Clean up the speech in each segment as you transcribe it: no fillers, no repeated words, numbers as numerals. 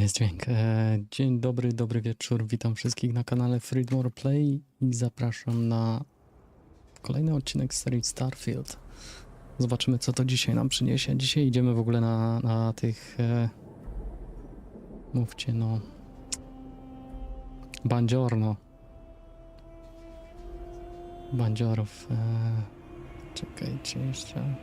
jest dźwięk. Dzień dobry, dobry wieczór. Witam wszystkich na kanale Freedom Play i zapraszam na kolejny odcinek z serii Starfield. Zobaczymy, co to dzisiaj nam przyniesie. Dzisiaj idziemy w ogóle na tych... mówcie, no... Bandziorno. Bandziorów. Czekajcie jeszcze.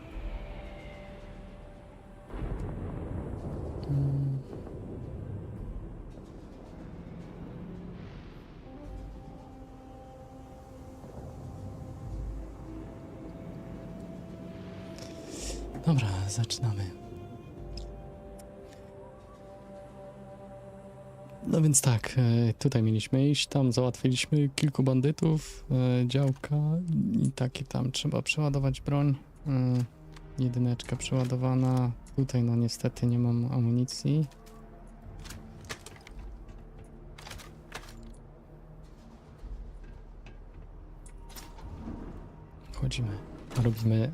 Dobra, zaczynamy. No więc tak, tutaj mieliśmy iść, tam załatwiliśmy kilku bandytów, działka i takie tam trzeba przeładować broń. Jedyneczka przeładowana. Tutaj no niestety nie mam amunicji. Wchodzimy, robimy...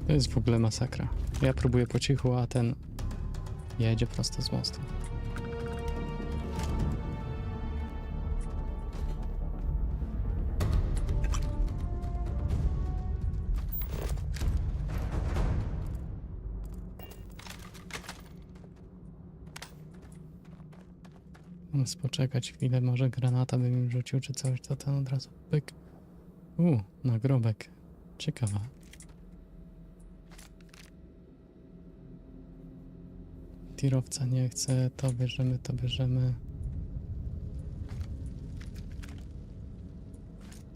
To jest w ogóle masakra. Ja próbuję po cichu, a ten jedzie prosto z mostu. Muszę poczekać chwilę, może granata by mi rzucił czy coś, to ten od razu pyk. Nagrobek. Ciekawa. Tirowca nie chce, to bierzemy, to bierzemy.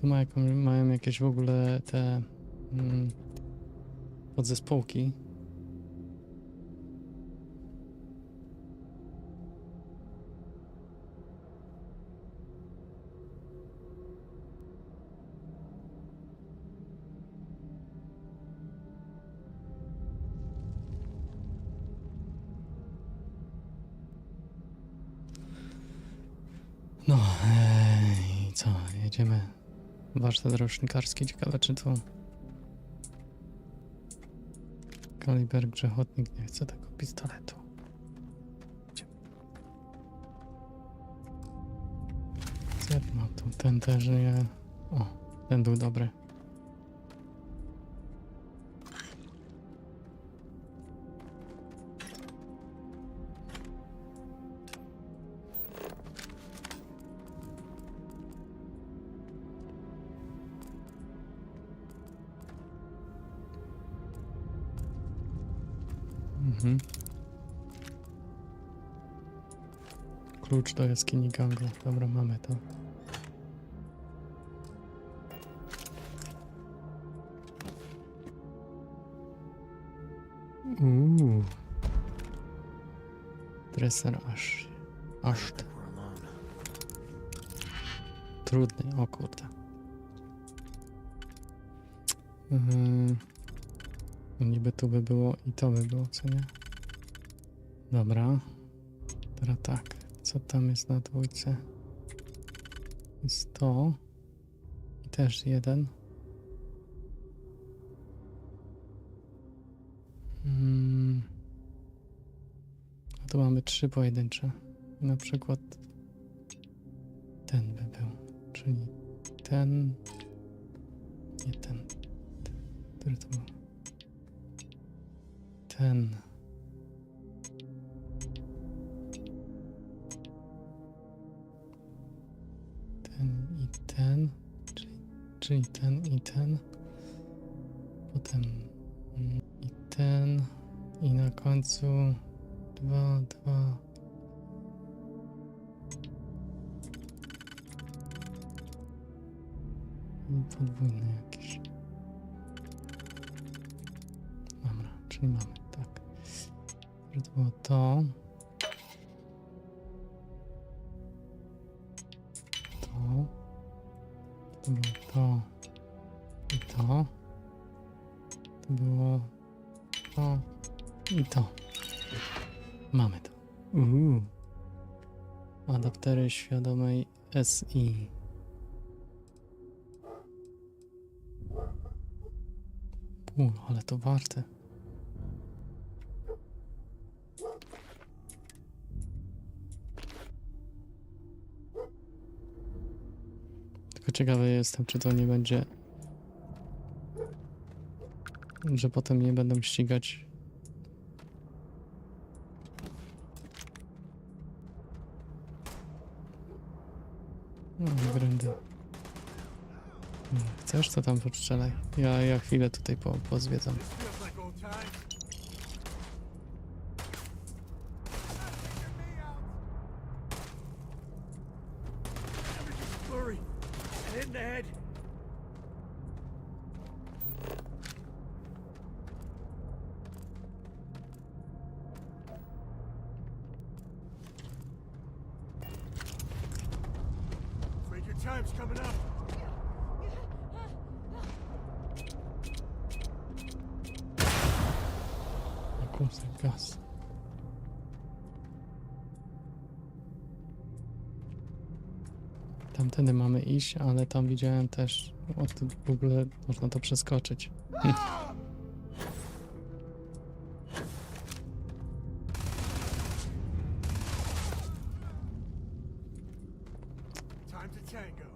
Tu mają jakieś w ogóle te podzespołki. No i co, jedziemy. Warsztat rocznikarski, ciekawe czy tu kaliber grzechotnik nie chce tego pistoletu. No tu ten też nie... O, ten był dobry. Klucz do jaskini gangu. Dobra, mamy to. Dreser aż. Trudny, o kurde. Niby tu by było i to by było, co nie? Dobra. Teraz tak. Co tam jest na dwójce? Jest to. I też jeden. A tu mamy 3 pojedyncze. Na przykład ten by był. Czyli ten. Nie ten. Który to był? Ten. Czyli ten i ten. Potem i ten. I na końcu 2. I podwójny jakiś. Dobra, czyli mamy, tak. To było to. To było to i to. To było to i to. Mamy to. Adaptery świadomej SI. Ale to warte. Tylko ciekawy jestem, czy to nie będzie, że potem nie będą ścigać. No, grędy. Chcesz, to tam postrzelaj. Ja chwilę tutaj pozwiedzam. Time's coming up. Kurczę, gaz. Tamtędy mamy iść, ale tam widziałem też, w ogóle można to przeskoczyć. Time to tango.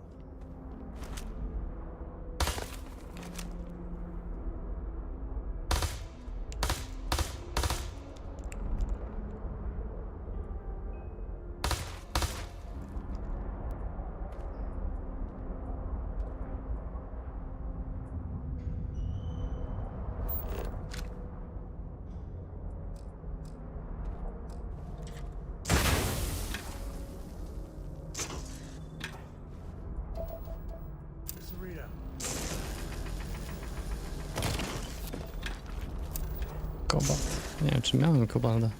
Kobalt. Nie wiem, czy miałem kobalda.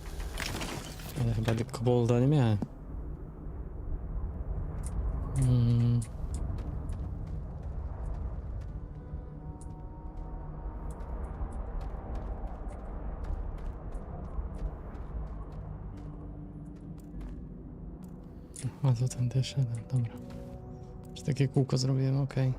Ale chyba kobolda nie miałem. A to ten D7, dobra. Czy takie kółko zrobiłem, okej.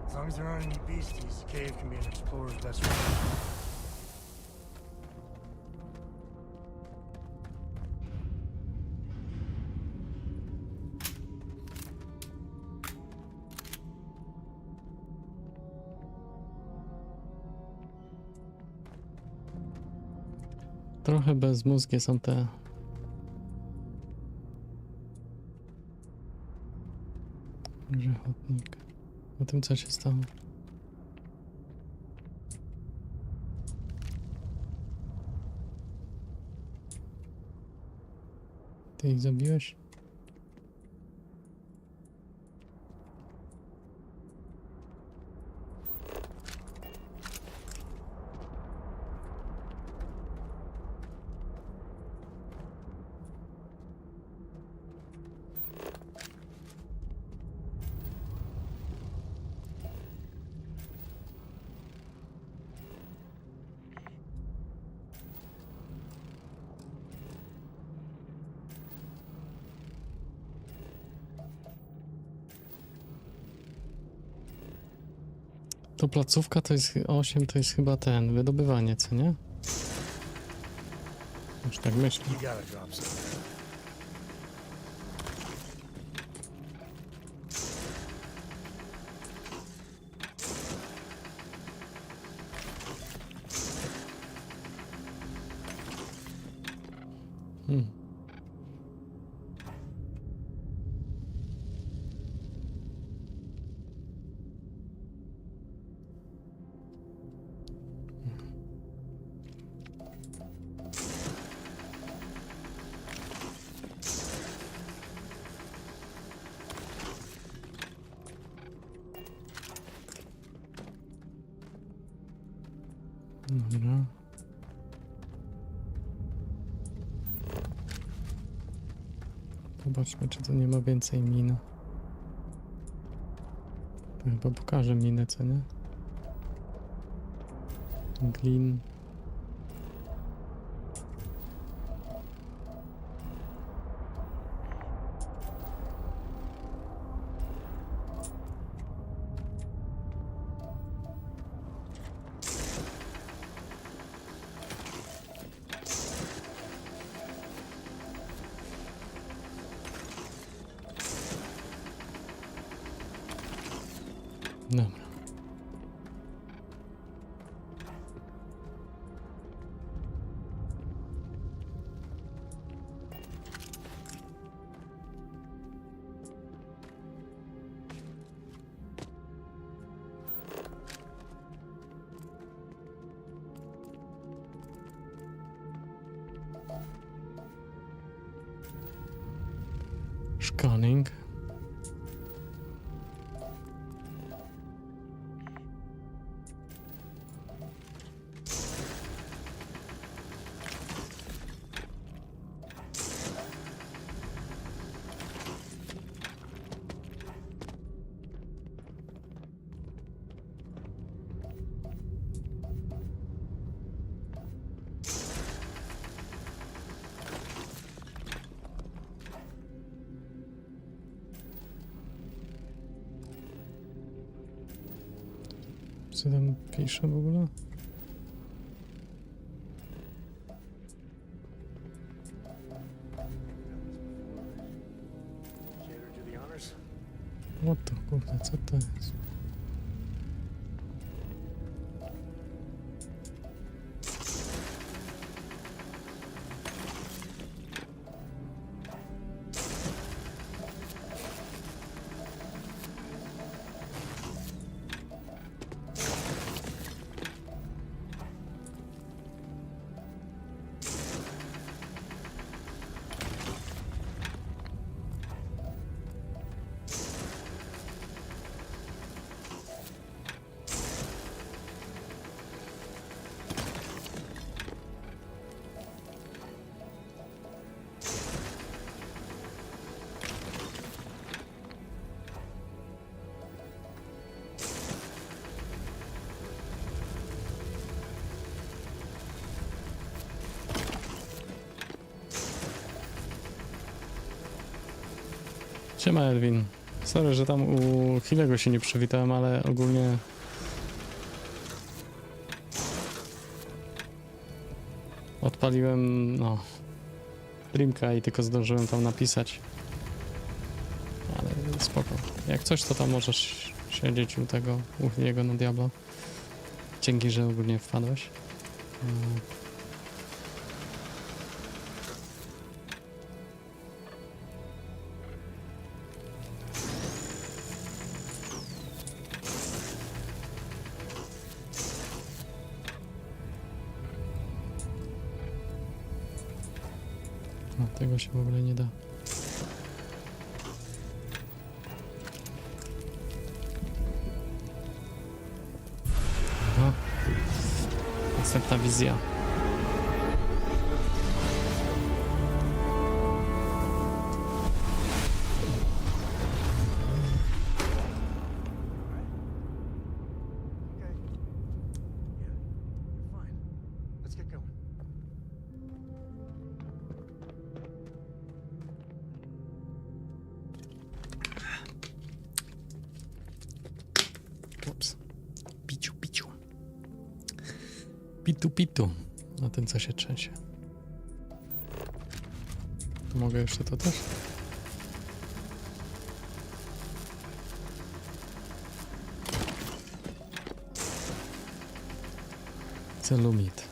As long as there aren't any beasties, the cave can be an explorer's best friend. Trochę bezmózgie są te... Grzechotnik. O tym, co się stało. Ty ich zabiłeś? To placówka to jest 8, to jest chyba ten, wydobywanie, co nie? Już tak myślę. You gotta drop something. Dobra. Zobaczmy, czy tu nie ma więcej min. To chyba pokażę minę, co nie? Glin. Dobra. Scanning. Co tam pisze w ogóle? Jailer, do the honors. What to kurde, co to jest? Siema Edwin. Sorry, że tam u Chilego się nie przywitałem, ale ogólnie... Odpaliłem, no... Streamka i tylko zdążyłem tam napisać. Ale spoko. Jak coś, to tam możesz siedzieć u tego, u Chilego na Diablo. Dzięki, że ogólnie wpadłeś. No, tego się w ogóle nie da. Aha. Następna wizja. Okay. Yeah, you're fine. Let's get going. Ups. Piciu, piciu. Pitu, pitu. Na tym, co się trzęsie. To mogę jeszcze to też? Celumit.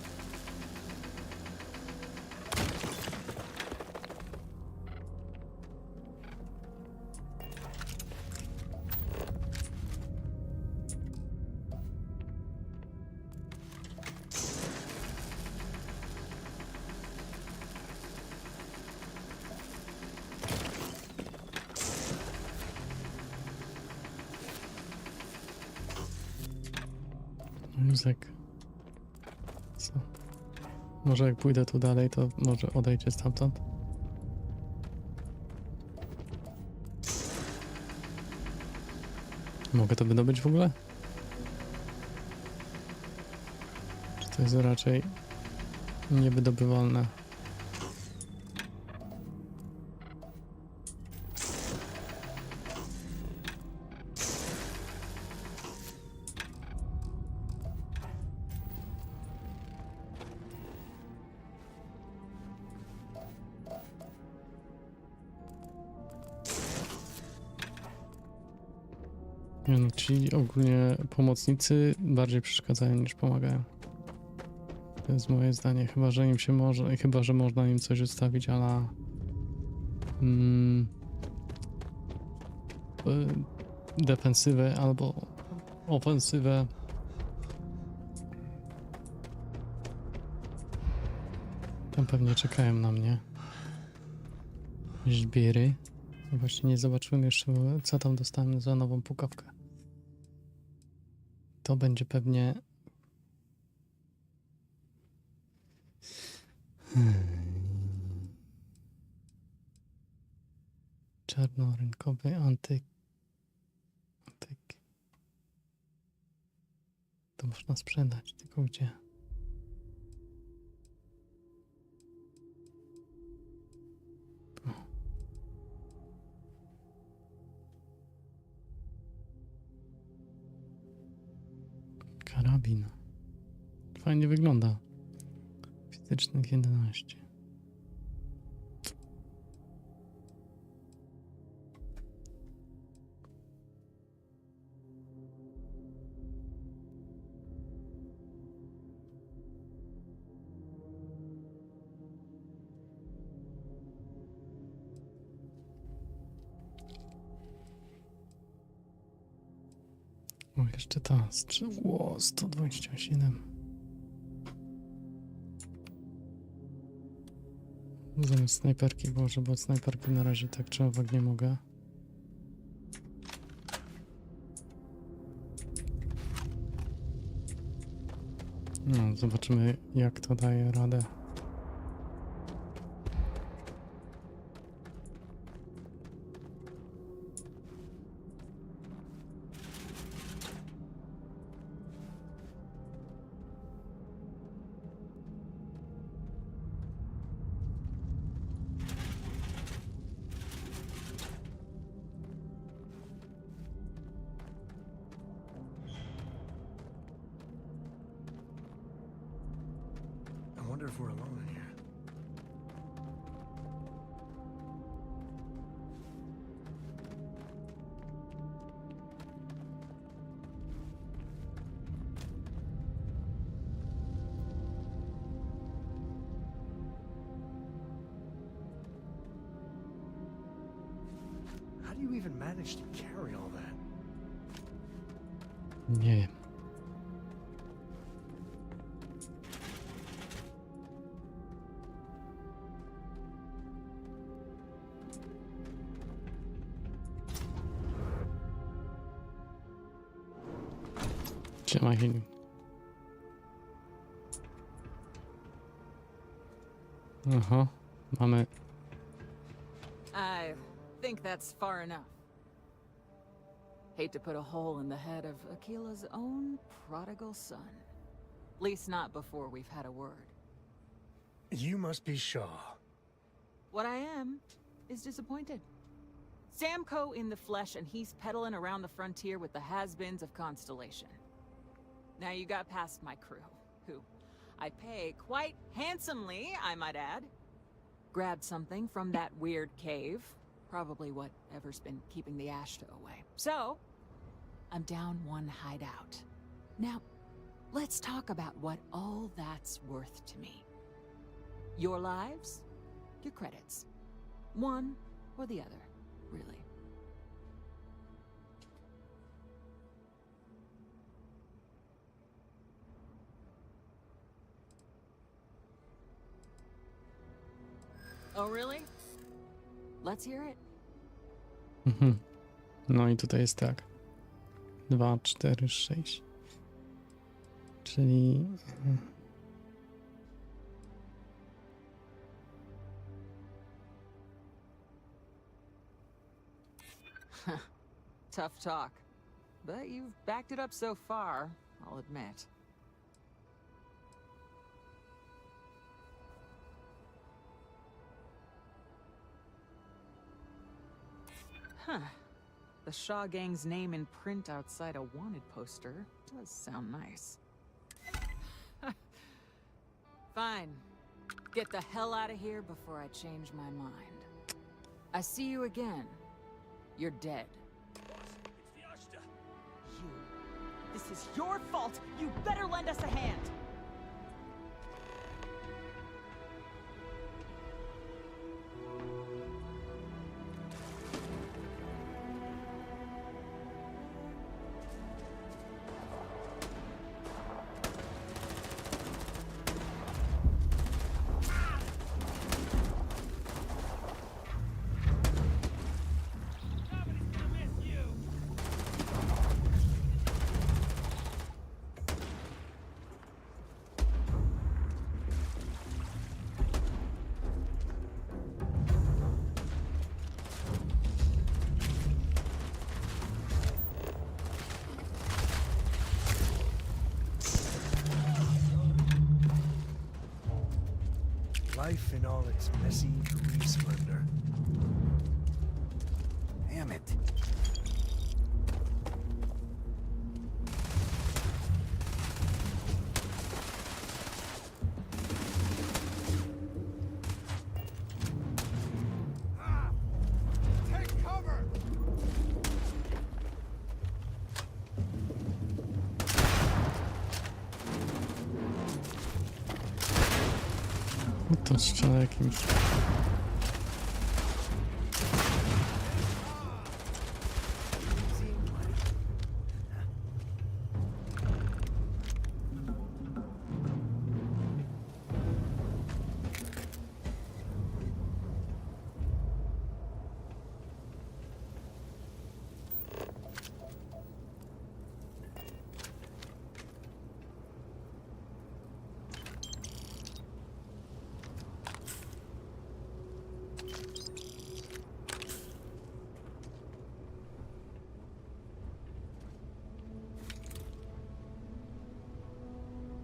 Józek. Może jak pójdę tu dalej, to może odejdzie stamtąd. Mogę to wydobyć w ogóle? Czy to jest raczej niewydobywalne? Nie no, ci ogólnie pomocnicy bardziej przeszkadzają niż pomagają. To jest moje zdanie, chyba że im się może, chyba że można im coś ustawić, ale defensywę albo ofensywę. Tam pewnie czekają na mnie. Żbiery. Właśnie nie zobaczyłem jeszcze, co tam dostałem za nową pukawkę. To będzie pewnie... Czarnorynkowy antyk. To można sprzedać, tylko gdzie? Karabin. Fajnie wygląda. Fizycznych 11. O, jeszcze ta strzała 127. Zamiast snajperki włożę, bo od snajperki na razie tak czy owak nie mogę. No, zobaczymy jak to daje radę. I wonder if we're alone in here. How do you even manage to carry all that? Nie wiem. Siema, Heniu. Aha, mamy... I think that's far enough. Hate to put a hole in the head of Akila's own prodigal son. At least not before we've had a word. You must be Shaw. What I am is disappointed. Samco in the flesh, and he's peddling around the frontier with the has-beens of Constellation. Now you got past my crew, who I pay quite handsomely, I might add. Grabbed something from that weird cave. Probably whatever's been keeping the Ashta away. So, I'm down one hideout. Now, let's talk about what all that's worth to me. Your lives, your credits. One or the other, really. Oh, really? Let's hear it. Mhm. No i tutaj jest tak. 2, 4, 6. Czyli... Tough talk. But you've backed it up so far, I'll admit. Huh. The Shaw Gang's name in print outside a wanted poster does sound nice. Fine. Get the hell out of here before I change my mind. I see you again. You're dead. You. This is your fault. You better lend us a hand. Life in all its messy, gooey splendor. Damn it. Take cover! To strzela jakimś.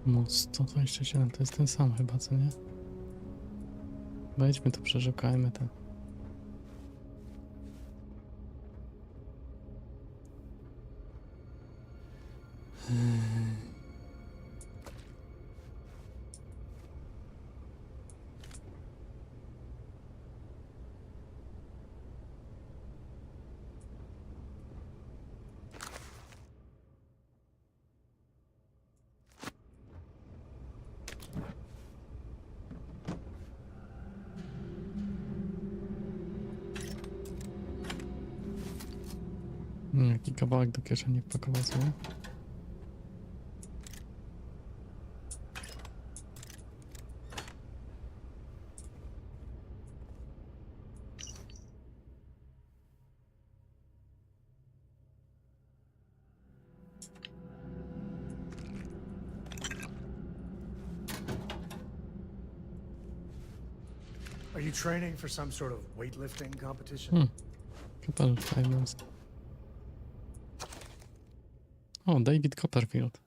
Most 127 to jest ten sam chyba, co nie? Wejdźmy tu, przeszukajmy to. Jaki kawałek do kieszeni wpakował sobie. Are you training for some sort of weightlifting competition? Kapel Finance. O, David Copperfield.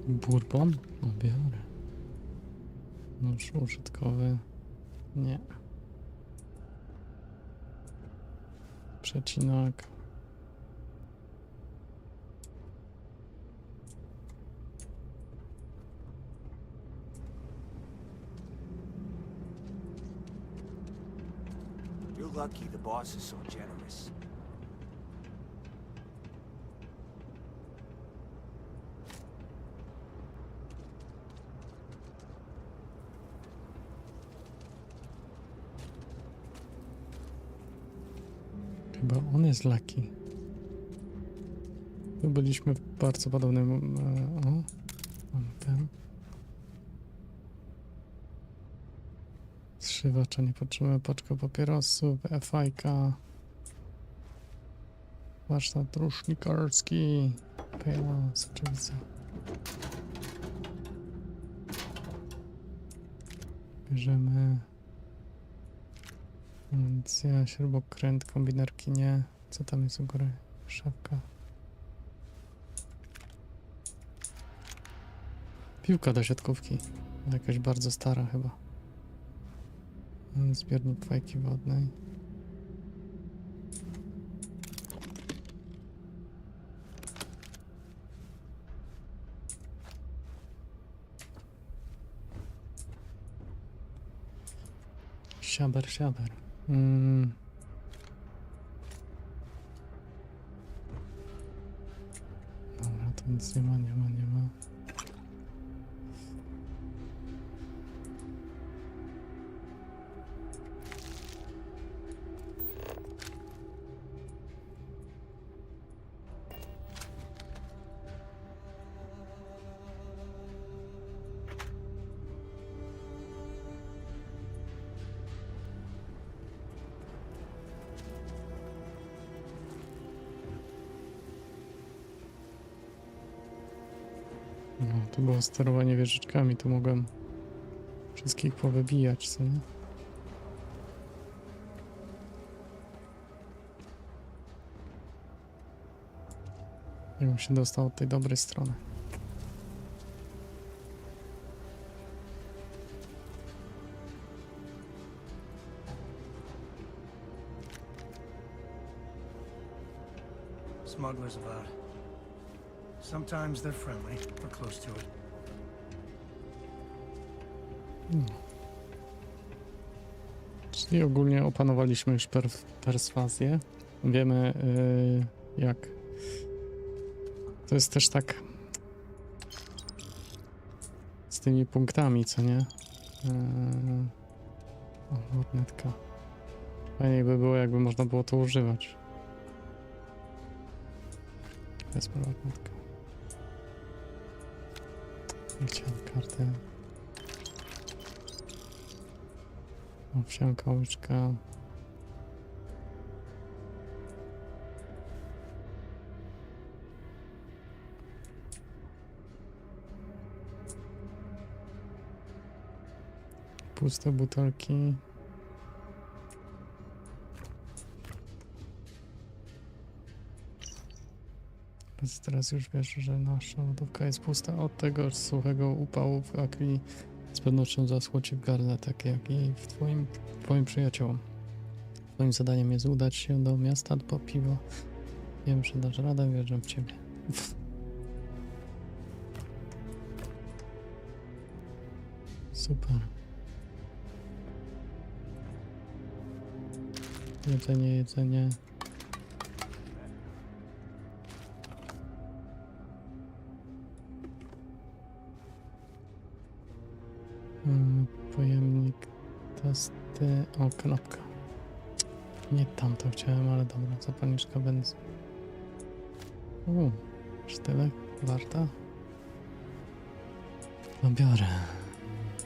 Bourbon? O, biorę. Nóż użytkowy. Nie. Przecinak. You're lucky the boss is so generous. Chyba on jest lucky. Tu byliśmy w bardzo podobnym... o, mamy ten. Zszywacza nie potrzebujemy, paczka papierosów, FIK. Warsztat rusznikarski. Pejla, soczewica. Bierzemy Więc ja śrubokręt, kombinerki nie. Co tam jest u góry? Szafka. Piłka do siatkówki. Jakaś bardzo stara chyba. Zbiornik fajki wodnej. Siaber, siaber. Dobra, to nic nie ma, nie ma, nie ma. No, tu było sterowanie wieżyczkami, tu mogłem wszystkich powybijać, co nie? Jakbym się dostał od tej dobrej strony. Smugglers about. Sometimes they're friendly, or close to it. Czyli ogólnie opanowaliśmy już perswazję. Wiemy jak. To jest też tak z tymi punktami, co nie? O, lornetka. Fajniej by było, jakby można było to używać. Wezmę lornetkę. Nie chciałem kartę. Owsianka, łyczka. Puste butelki. Teraz już wiesz, że nasza lodówka jest pusta. Od tego suchego upału w akli z pewnością zaschło ci w gardle, tak jak i w twoim przyjaciołom. Twoim zadaniem jest udać się do miasta po piwo. Wiem, że dasz radę, wierzę w ciebie. Super. Jedzenie, jedzenie. Pojemnik, testy, o, knopka. Nie tam to chciałem, ale dobra, zapalniczka benzyny. Sztylek, warta. No biorę.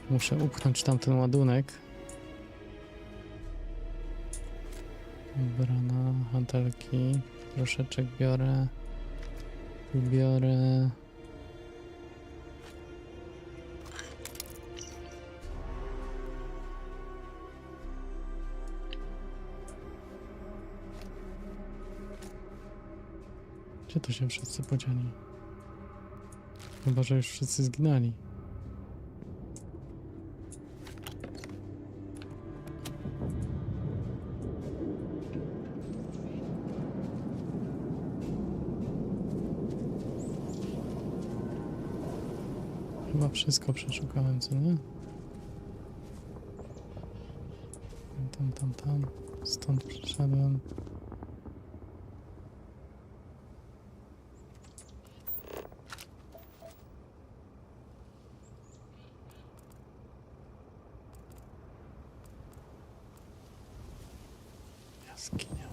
Muszę upchnąć tamten ładunek. Brana, hantelki, troszeczek biorę. Tu biorę. Gdzie to się wszyscy podzieli? Chyba, że już wszyscy zginęli. Chyba wszystko przeszukałem, co nie? Tam. Stąd przyszedłem. Jaskinia.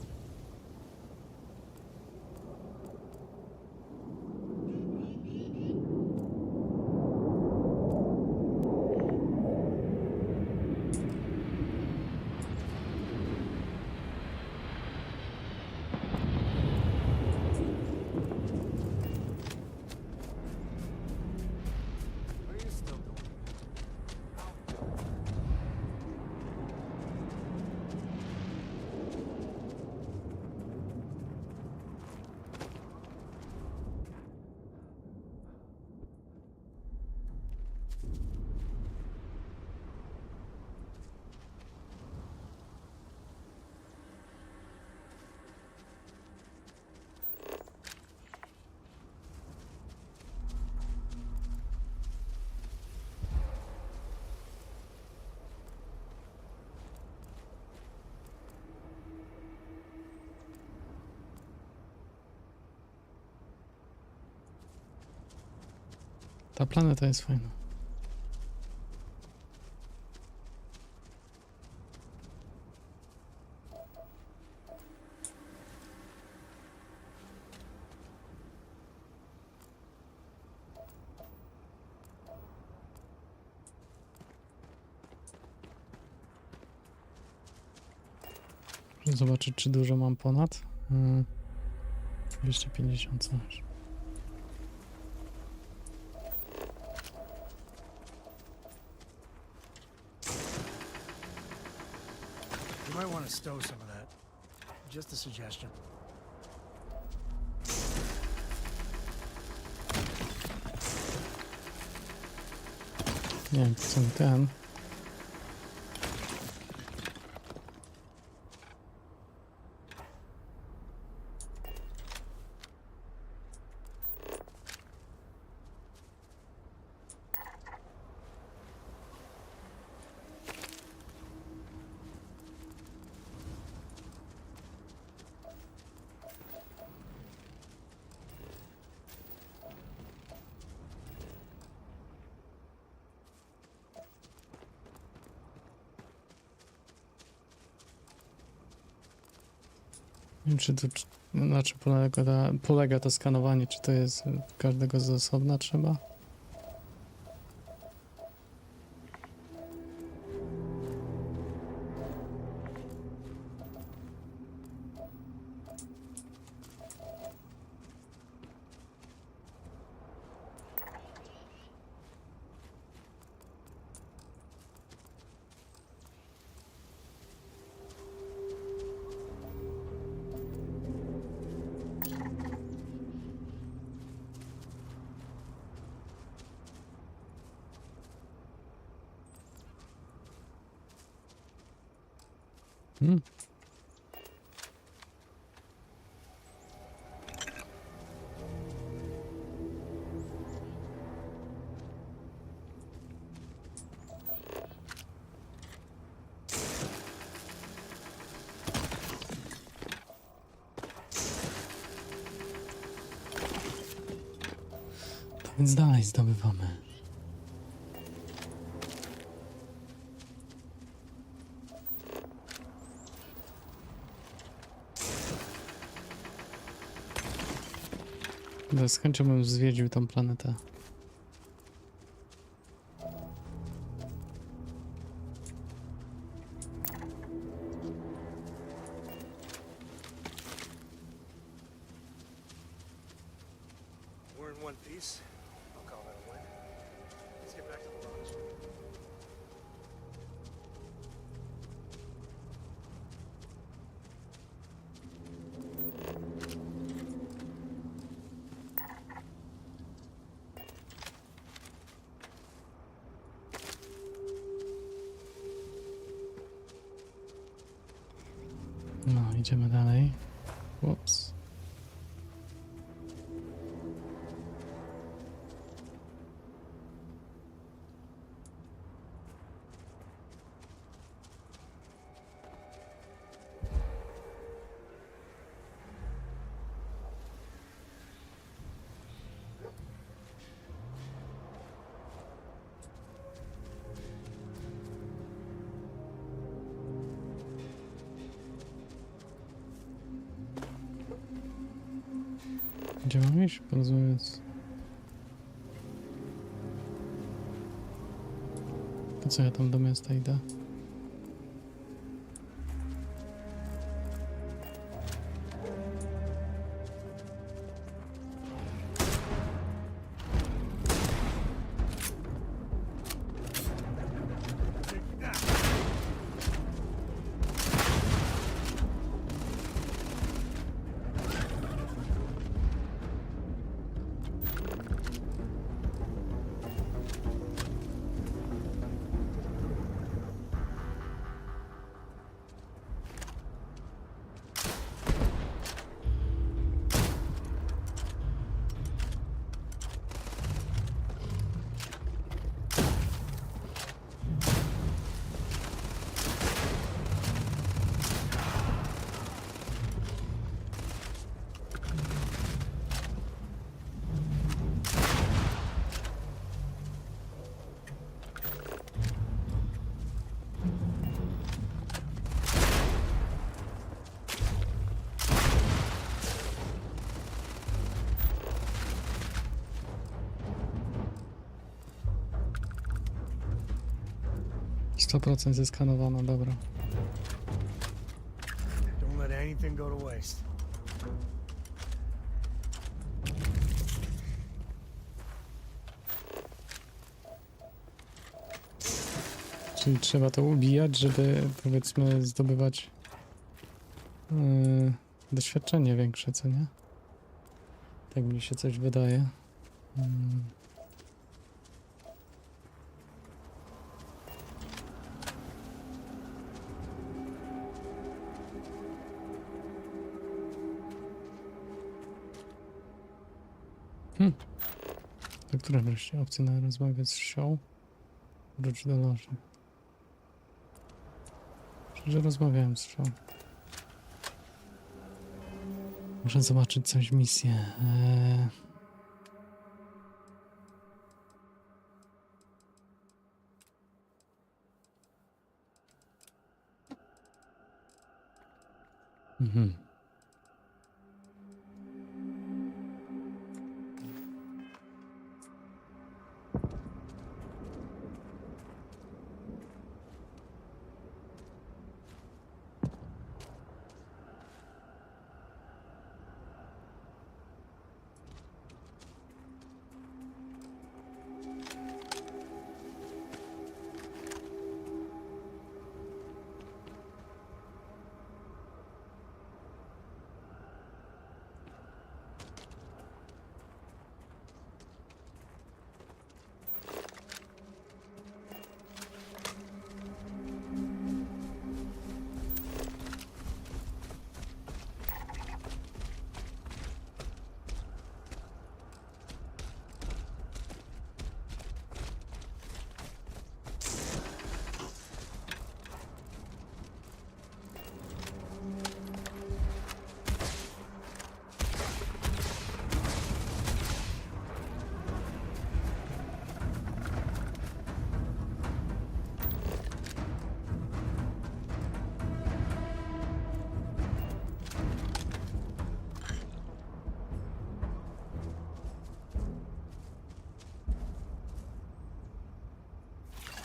What are you still doing? Ta planeta jest fajna. Zobaczyć, czy dużo mam ponad. 250 coś. You might want to stow some of that. Just a suggestion. Nie wiem, co mi ten. Nie wiem, czy to, na czym polega to skanowanie, czy to jest każdego z osobna trzeba? Hmm. Tak więc dalej zdobywamy. Z chęcią bym zwiedził tą planetę. We're in one piece. I'll call that a win. Let's get back to the launch. No, idziemy dalej. Ups. Gdzie mam iść? Porozmawiać. Po co ja tam do miasta idę? 100% zeskanowana, dobra. Don't let anything go to waste. Czyli trzeba to ubijać, żeby powiedzmy zdobywać doświadczenie większe, co nie? Tak mi się coś wydaje. Do której wreszcie opcji na rozmowę z wsią? Wróć do loży. Przecież rozmawiałem z wsią. Muszę zobaczyć coś w misję. Mhm.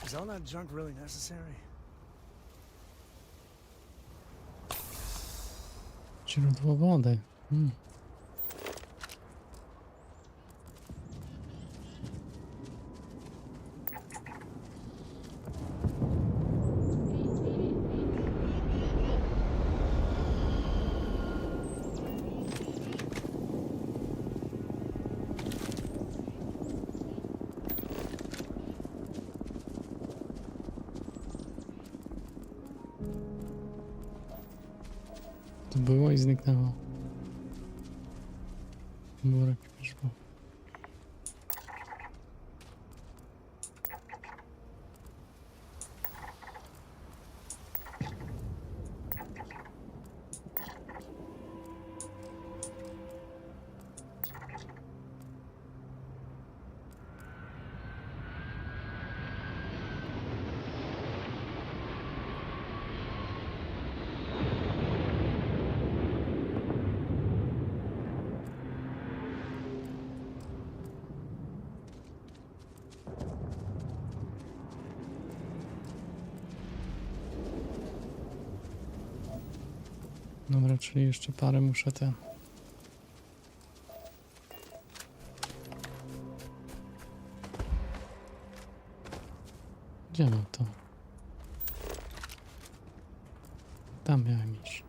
Is all that junk really necessary? Źródło wody. To było i zniknęło. Murek już był. Dobra, czyli jeszcze parę muszę te... Gdzie mam to? Tam miałem iść.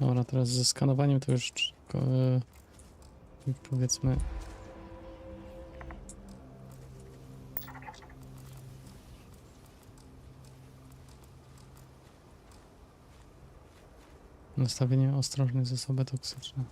Dobra, teraz ze skanowaniem to już powiedzmy nastawienie ostrożne, zasoby toksyczne.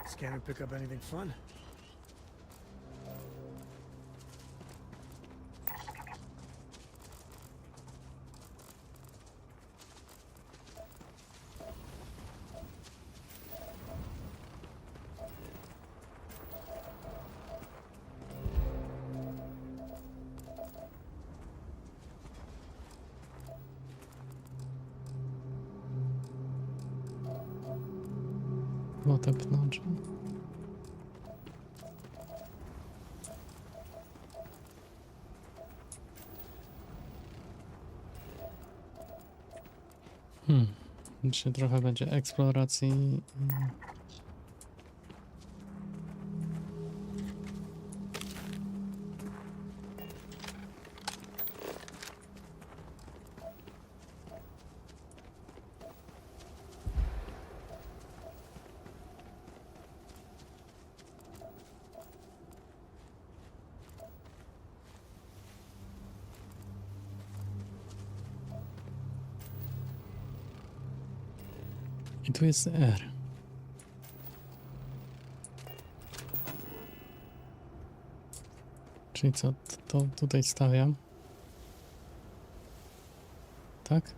Scanner pick up anything fun? Złote pnocze. Dzisiaj trochę będzie eksploracji. I tu jest R. Czyli co, to tutaj stawiam. Tak?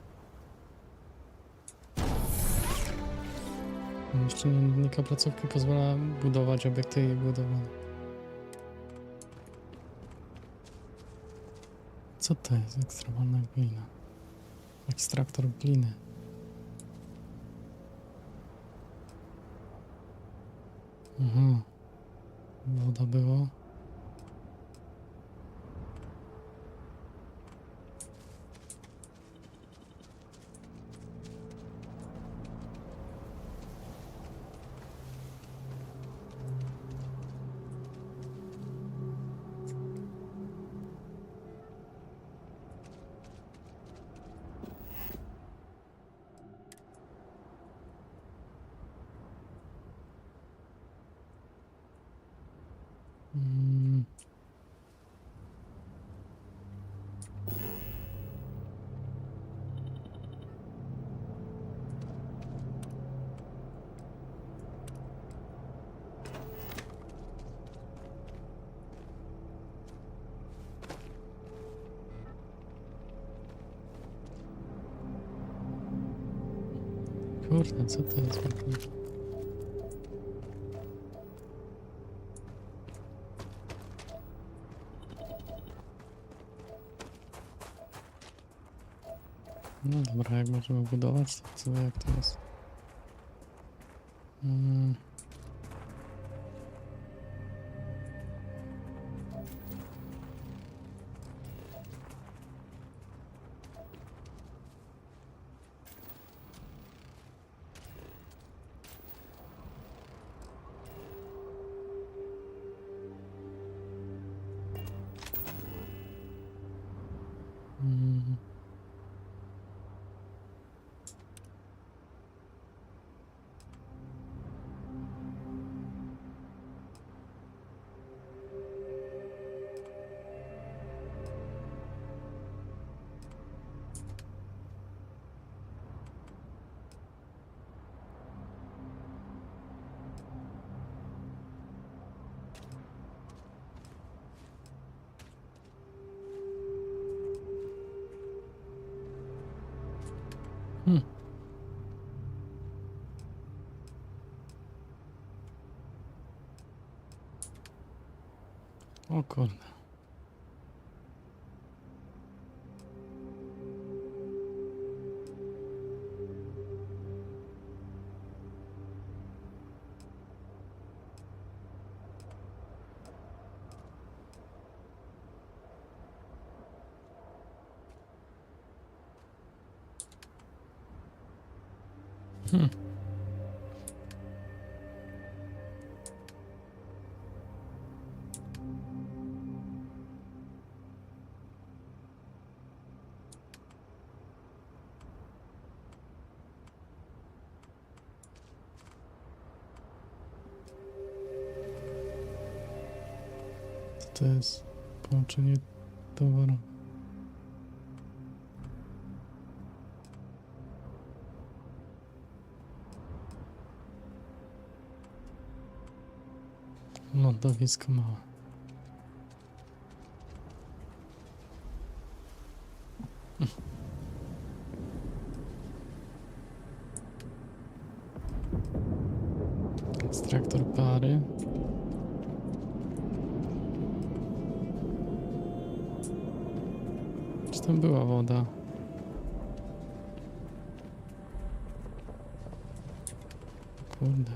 Niszczenie placówki pozwala budować obiekty jej budowane. Co to jest ekstremalna glina? Ekstraktor gliny. Aha. Woda była. Kurde, co to jest? No dobra, jak możemy budować, to co, jak to jest? O kurde. To jest połączenie towaru. Lądowisko małe. Ekstraktor pary. Czy tam była woda? Kurde.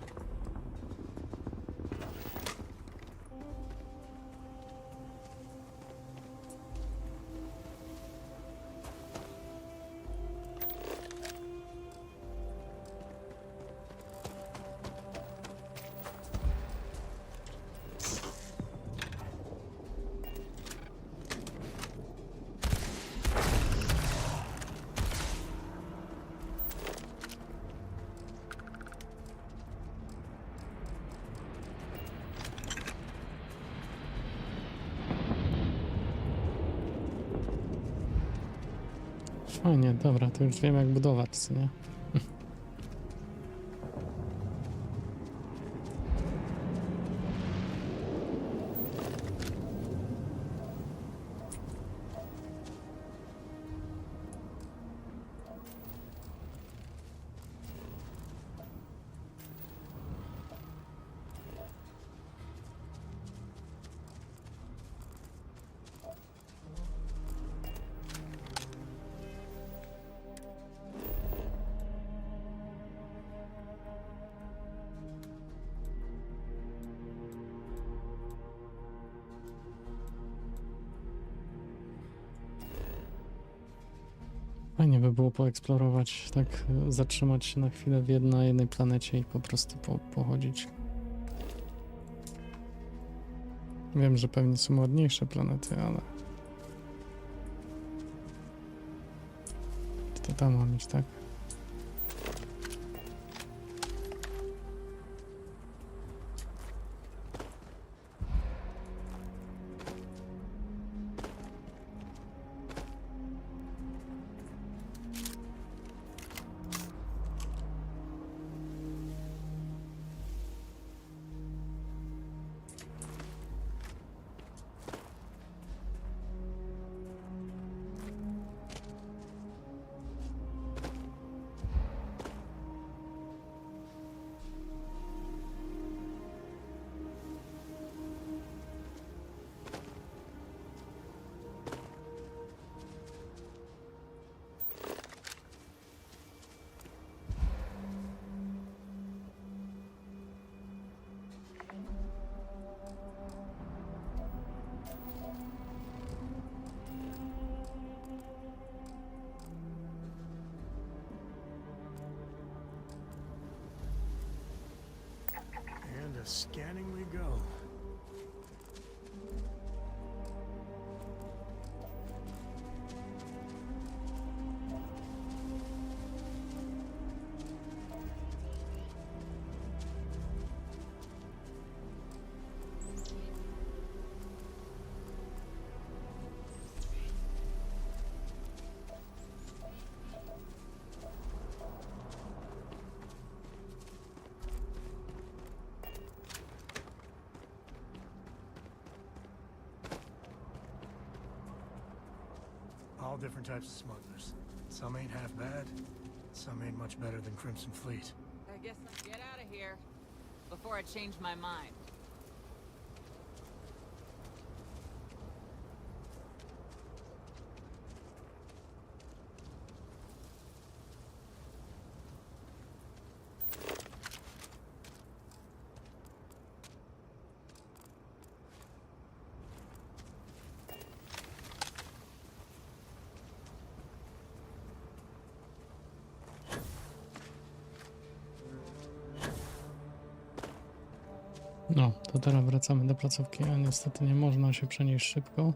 Fajnie, dobra, to już wiem jak budować, co nie? Fajnie by było poeksplorować, tak zatrzymać się na chwilę na jednej planecie i po prostu pochodzić. Wiem, że pewnie są ładniejsze planety, ale... To tam ma mieć, tak? And scanning we go. All different types of smugglers. Some ain't half bad, some ain't much better than Crimson Fleet. I guess I'll get out of here before I change my mind. No, to teraz wracamy do placówki, a niestety nie można się przenieść szybko.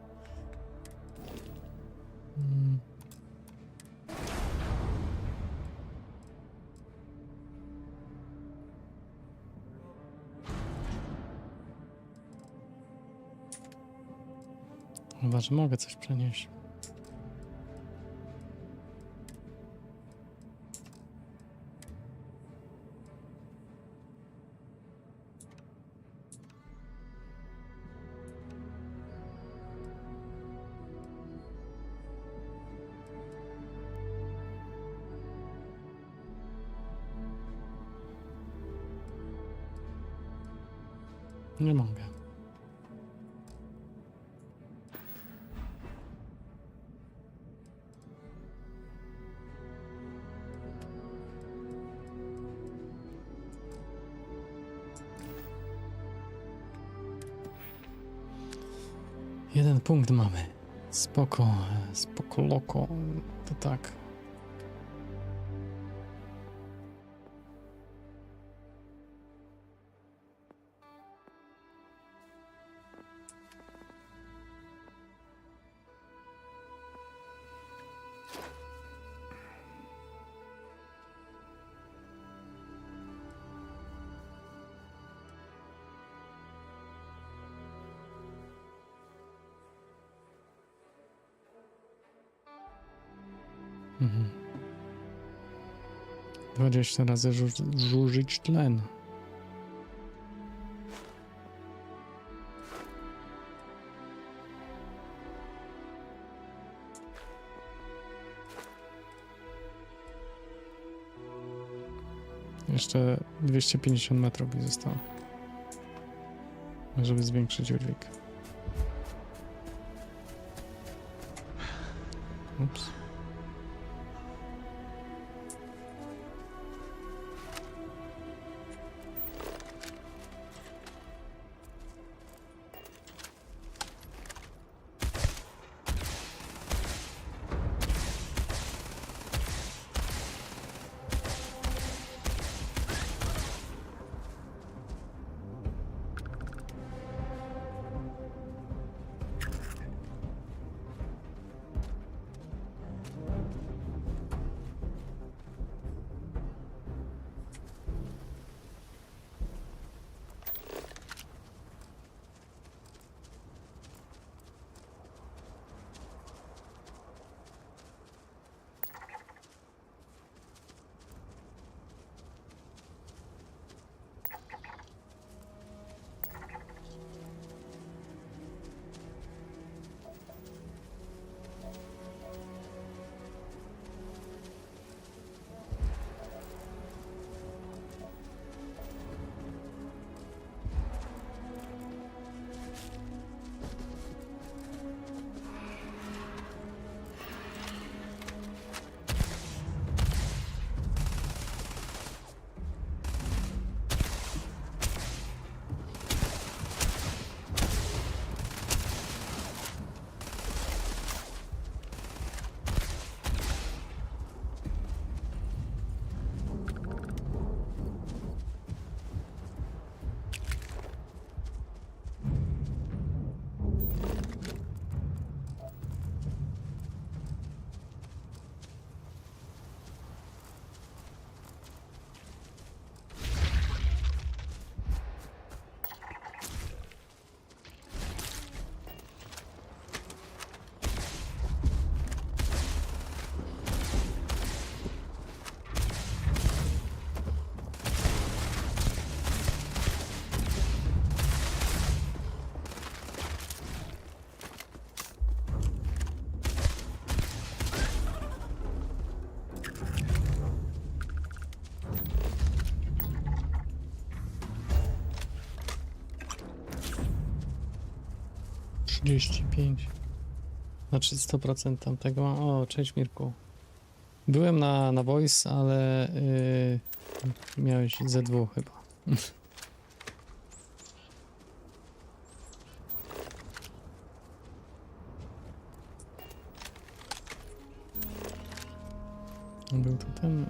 Chyba, że mogę coś przenieść. Nie mogę. Jeden punkt mamy. Spoko, spoko loko. To tak. Mhm. 20 razy zużyć tlen. Jeszcze 250 metrów mi zostało, żeby zwiększyć udźwig. Ups. Znaczy 100% tamtego. O, cześć Mirku. Byłem na voice, ale miałeś ze dwóch chyba. Był tu ten...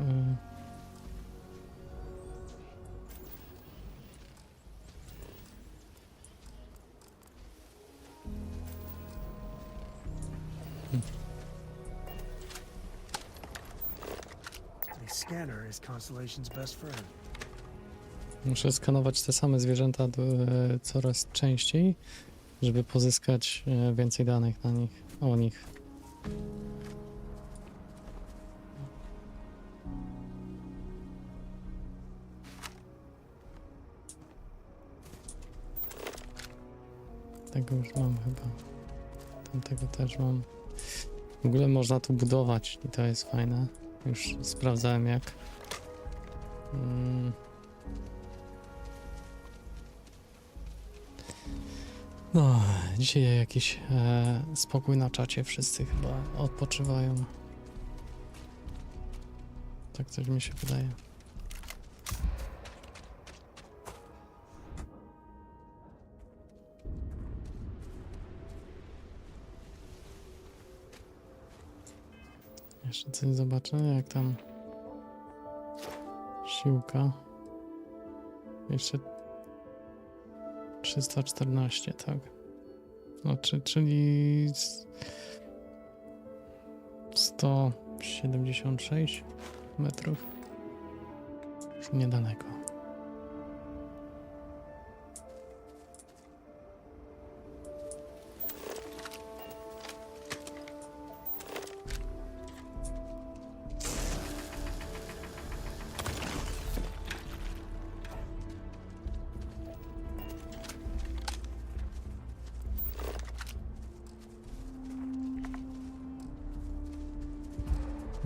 The scanner is Constellation's best friend. Muszę skanować te same zwierzęta coraz częściej, żeby pozyskać więcej danych o nich. Tego już mam chyba. Tamtego też mam. W ogóle można tu budować i to jest fajne. Już sprawdzałem jak. No, dzisiaj jakiś spokój na czacie. Wszyscy chyba odpoczywają. Tak coś mi się wydaje. Jeszcze coś zobaczę, jak tam siłka. Jeszcze 314, tak. No, czyli 176 metrów. Już niedaleko.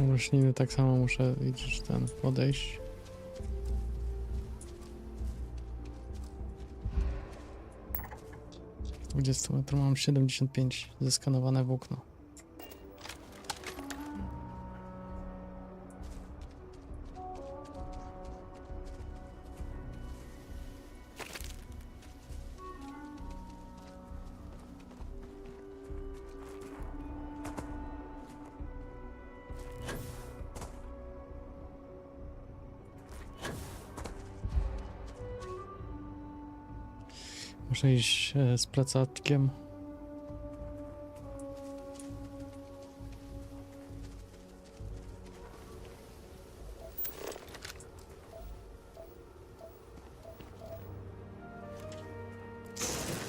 Rośliny tak samo muszę, widzisz, podejść. Z 20 metrów mam 75 zeskanowane włókno. Muszę iść z plecaczkiem.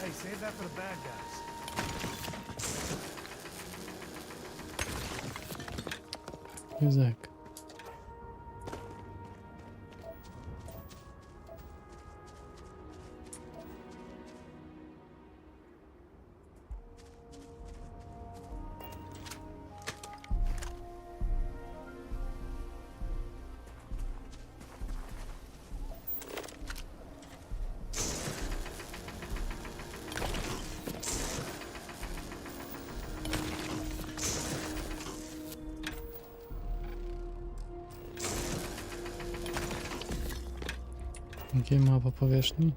Hey, save that for the bad guys. Józek. Gdzie mapa powierzchni?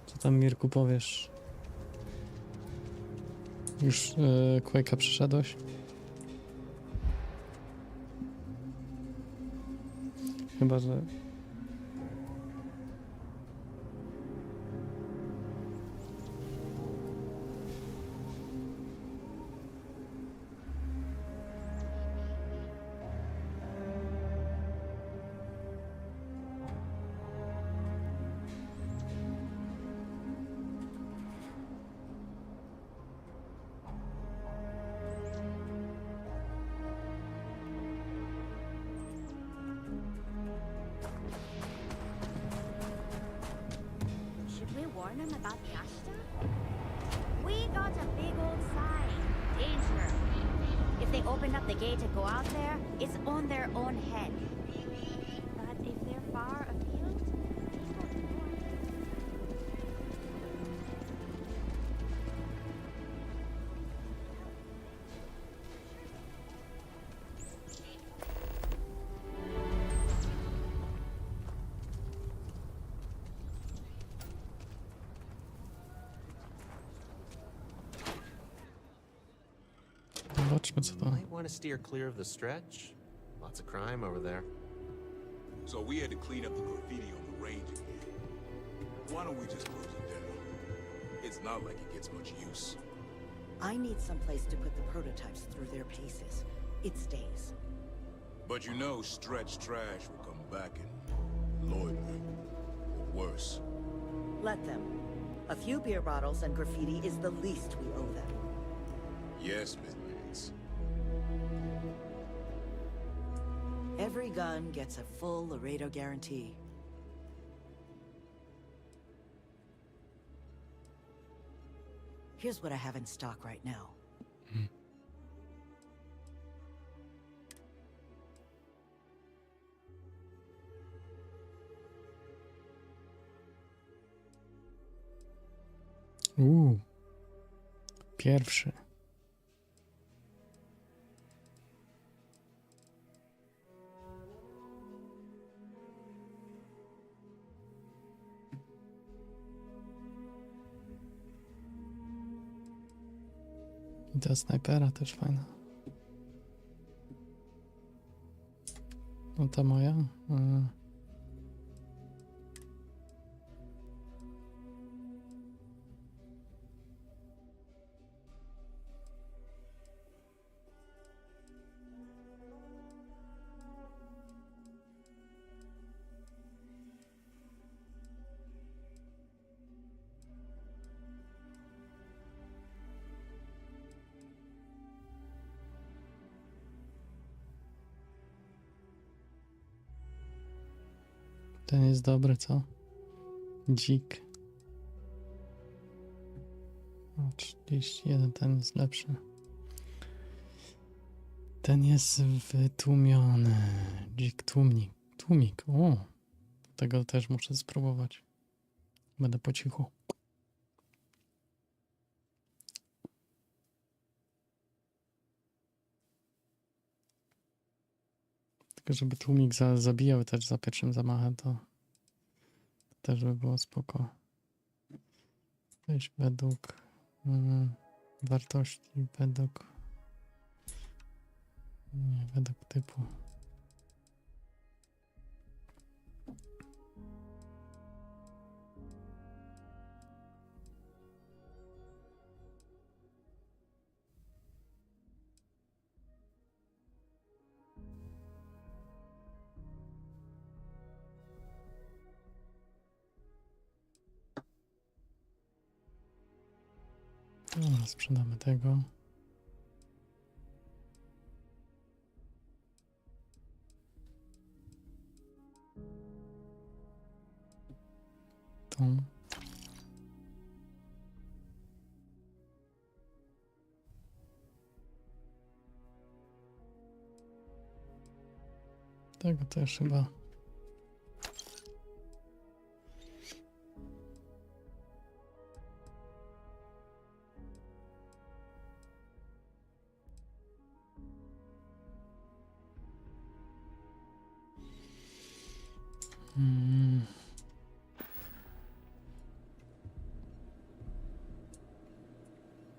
Co tam, Mirku, powiesz? Już Quake'a przeszedłeś? Chyba, że... Should we warn them about the Ashta? We got a big old sign. Danger. If they open up the gate to go out there, it's on their own head. But if they're far afield, just open the door. Zobaczmy, co to... Might want to steer clear of the stretch. Lots of crime over there. So we had to clean up the graffiti on the range again. Why don't we just close it down? It's not like it gets much use. I need some place to put the prototypes through their paces. It stays. But you know Stretch Trash will come back and loiter. Or worse. Let them. A few beer bottles and graffiti is the least we owe them. Yes, Miss Minutes. Every gun gets a full Laredo guarantee. Here's what I have in stock right now. Pierwszy. I ta snajpera też fajna. No ta moja. Ten jest dobry, co? Dzik. O, 31, ten jest lepszy. Ten jest wytłumiony. Dzik tłumik. Tłumik, o! Tego też muszę spróbować. Będę po cichu. Tylko żeby tłumik zabijał też za pierwszym zamachem, to też by było spoko. Weź według wartości, według typu. No, sprzedamy tego. Tą. Tego też chyba.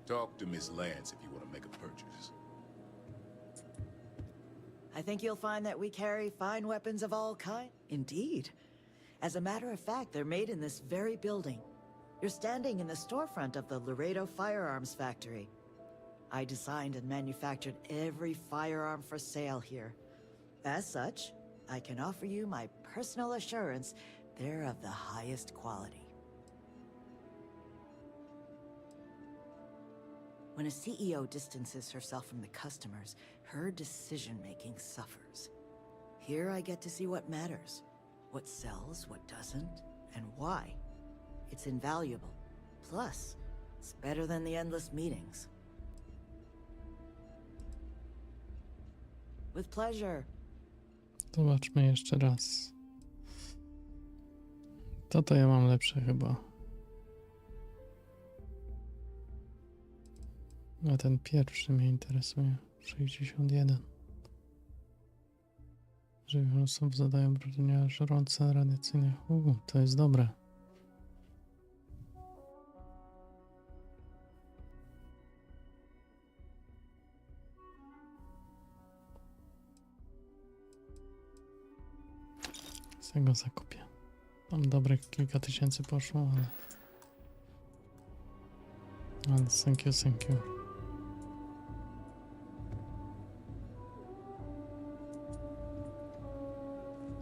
Talk to Miss Lance if you want to make a purchase. I think you'll find that we carry fine weapons of all kinds. Indeed. As a matter of fact, they're made in this very building. You're standing in the storefront of the Laredo Firearms Factory. I designed and manufactured every firearm for sale here. As such, I can offer you my personal assurance they're of the highest quality. When a CEO distances herself from the customers, her decision-making suffers. Here I get to see what matters, what sells, what doesn't, and why. It's invaluable. Plus, it's better than the endless meetings. With pleasure. Zobaczmy jeszcze raz. To ja mam lepsze chyba. A ten pierwszy mnie interesuje. 61. Żywią osób zadają wrażenia żrące radiacyjne. To jest dobre. Z tego zakupię. Tam dobre kilka tysięcy poszło, ale thank you, thank you.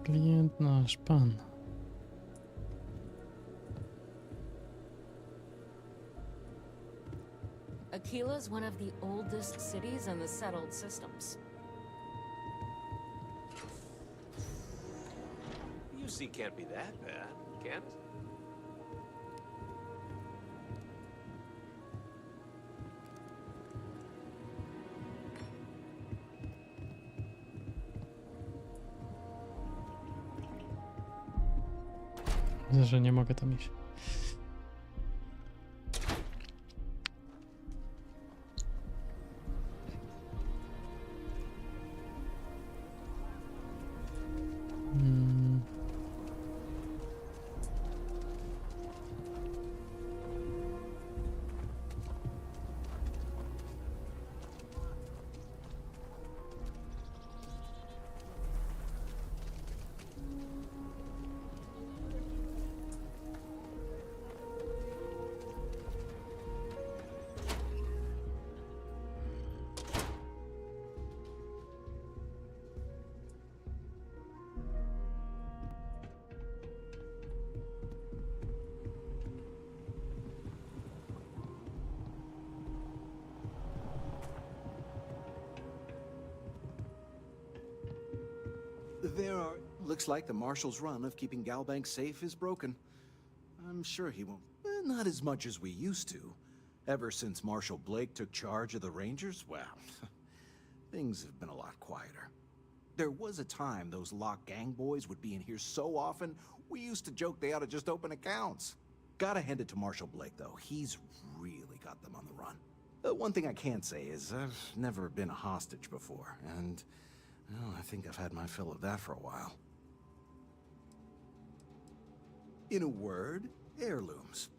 Klient nasz, pan. Aquila is one of the oldest cities in the settled systems. UC can't be that bad, can it? Widzę, że nie mogę tam iść. Looks like the Marshal's run of keeping Galbank safe is broken. I'm sure he won't. Not as much as we used to. Ever since Marshal Blake took charge of the Rangers, well, things have been a lot quieter. There was a time those lock gang boys would be in here so often, we used to joke they ought to just open accounts. Gotta hand it to Marshal Blake, though. He's really got them on the run. One thing I can say is I've never been a hostage before, and well, I think I've had my fill of that for a while. In a word, heirlooms.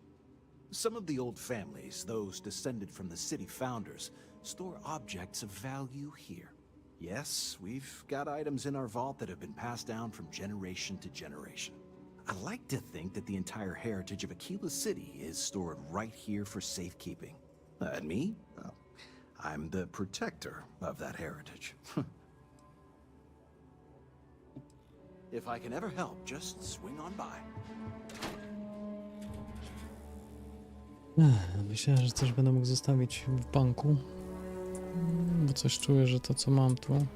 Some of the old families, those descended from the city founders, store objects of value here. Yes, we've got items in our vault that have been passed down from generation to generation. I like to think that the entire heritage of Aquila City is stored right here for safekeeping. And me? Well, I'm the protector of that heritage. If I can ever help, just swing on by. Myślałem, że coś będę mógł zostawić w banku, bo coś czuję, że to co mam tu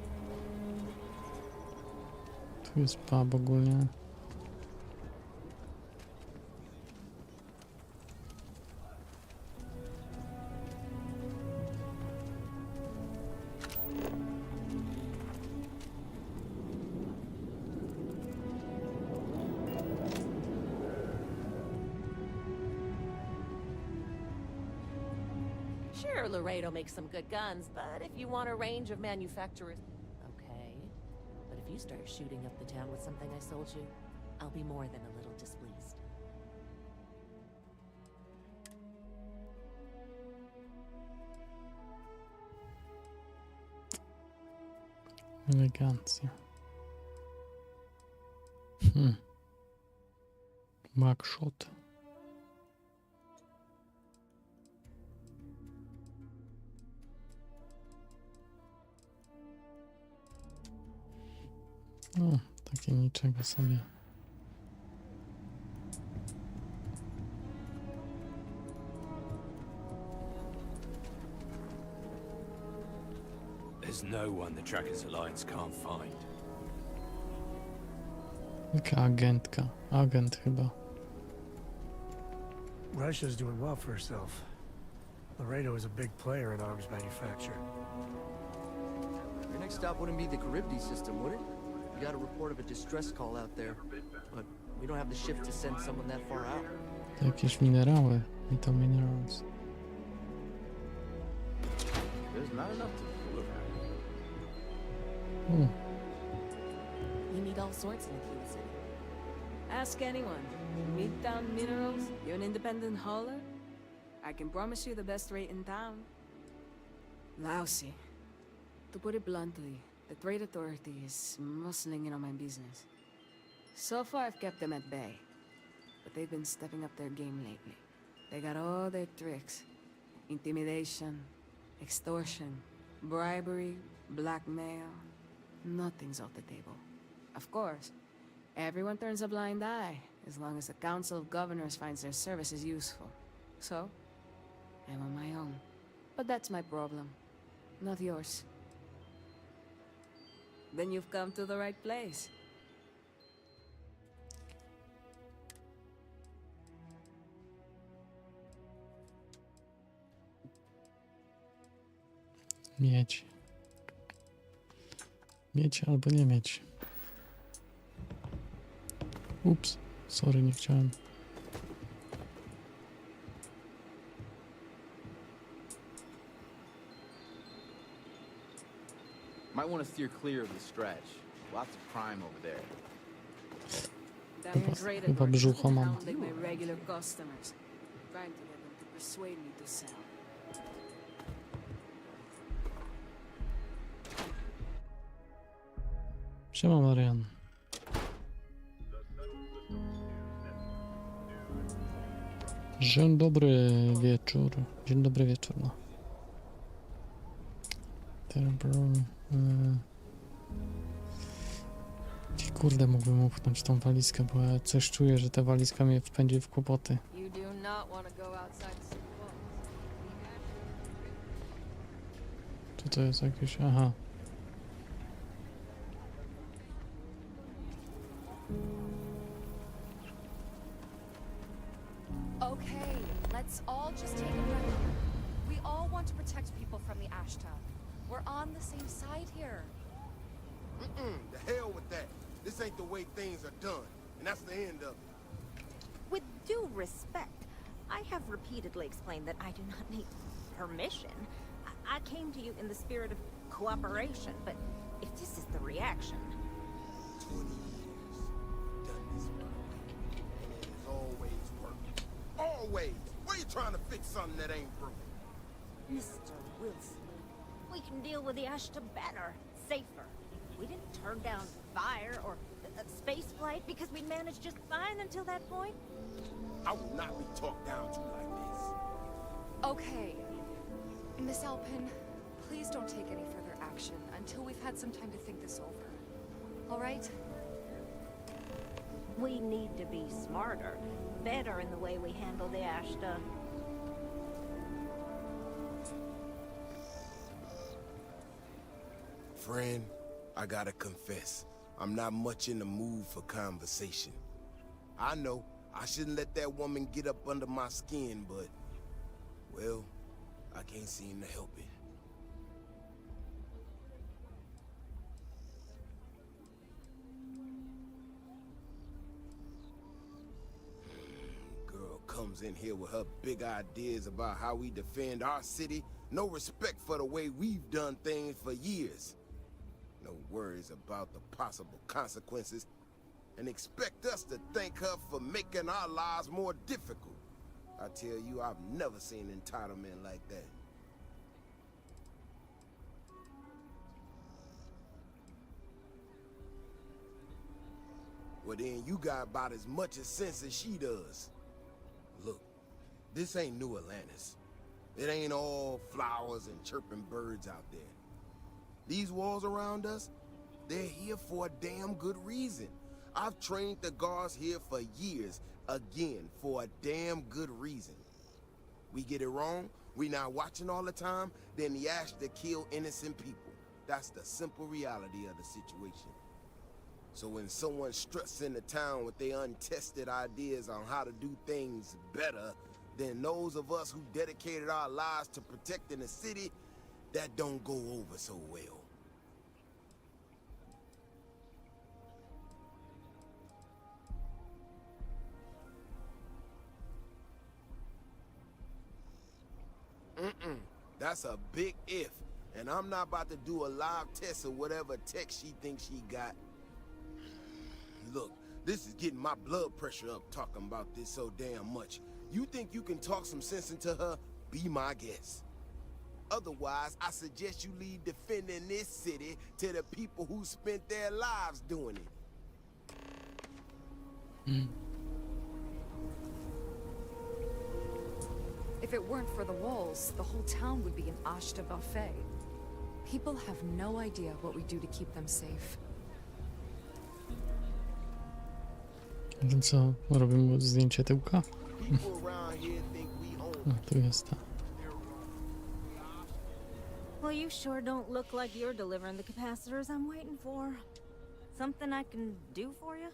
jest pub ogólnie. Sure, Laredo makes some good guns, but if you want a range of manufacturers... Okay, but if you start shooting up the town with something I sold you, I'll be more than a little displeased. Elegancja. Backshot. No, takie niczego sobie. There's no one the Trackers Alliance can't find. Jaka agentka. Agent chyba. Russia's doing well for herself. Laredo is a big player in arms manufacture. Your next stop wouldn't be the Charybdis system, would it? We got a report of a distress call out there, but we don't have the shift to send someone that far out. To jakieś minerały. Metal minerals. There's not enough to look at. You need all sorts in Aquila City. Ask anyone. Midtown Minerals? You're an independent hauler? I can promise you the best rate in town. Lousy. To put it bluntly, the trade authority is muscling in on my business. So far, I've kept them at bay. But they've been stepping up their game lately. They got all their tricks. Intimidation, extortion, bribery, blackmail. Nothing's off the table. Of course, everyone turns a blind eye as long as the Council of Governors finds their services useful. So, I'm on my own. But that's my problem, not yours. Then you've come to the right place. Mieć. Mieć albo nie mieć. Ups, sorry, nie chciałem. Might want to steer clear of the stretch. Lots of crime over there. Chyba brzucho mam. My regular customers, trying to get them to persuade me to sell. Siema, Marian. Dzień dobry wieczór. Dzień dobry wieczór, no. Kurde, mógłbym upchnąć tą walizkę, bo ja coś czuję, że ta walizka mnie wpędzi w kłopoty. Czy to jest jakieś... Aha. Okay, let's all just take a breath. We all want to protect people from the Ashta. We're on the same side here. The hell with that. This ain't the way things are done, and that's the end of it. With due respect, I have repeatedly explained that I do not need permission. I came to you in the spirit of cooperation, but if this is the reaction... 20 years, done this my way, and it has always worked. Always! Why you trying to fix something that ain't broken? Mr. Wilson, we can deal with the Ashta better, safer. We didn't turn down fire or space flight because we managed just fine until that point. I will not be talked down to like this. Okay. Miss Alpin, please don't take any further action until we've had some time to think this over. All right? We need to be smarter, better in the way we handle the Ashta. Friend, I gotta confess, I'm not much in the mood for conversation. I know, I shouldn't let that woman get up under my skin, but, well, I can't seem to help it. Girl comes in here with her big ideas about how we defend our city, no respect for the way we've done things for years. No worries about the possible consequences, and expect us to thank her for making our lives more difficult. I tell you, I've never seen entitlement like that. Well then, you got about as much as sense as she does. Look, this ain't New Atlantis. It ain't all flowers and chirping birds out there. These walls around us, they're here for a damn good reason. I've trained the guards here for years, again, for a damn good reason. We get it wrong, we not watching all the time, then the Ashta kill innocent people. That's the simple reality of the situation. So when someone struts into town with their untested ideas on how to do things better than those of us who dedicated our lives to protecting the city, that don't go over so well. That's a big if, and I'm not about to do a live test of whatever tech she thinks she got. Look, this is getting my blood pressure up talking about this so damn much. You think you can talk some sense into her? Be my guest. Otherwise, I suggest you leave defending this city to the people who spent their lives doing it. If it weren't for the walls, the whole town would be an Ashta buffet. People have no idea what we do to keep them safe. To co, robimy mu zdjęcie tyłka? A, tu jest ta. Well, you sure don't look like you're delivering the capacitors I'm waiting for. Something I can do for you?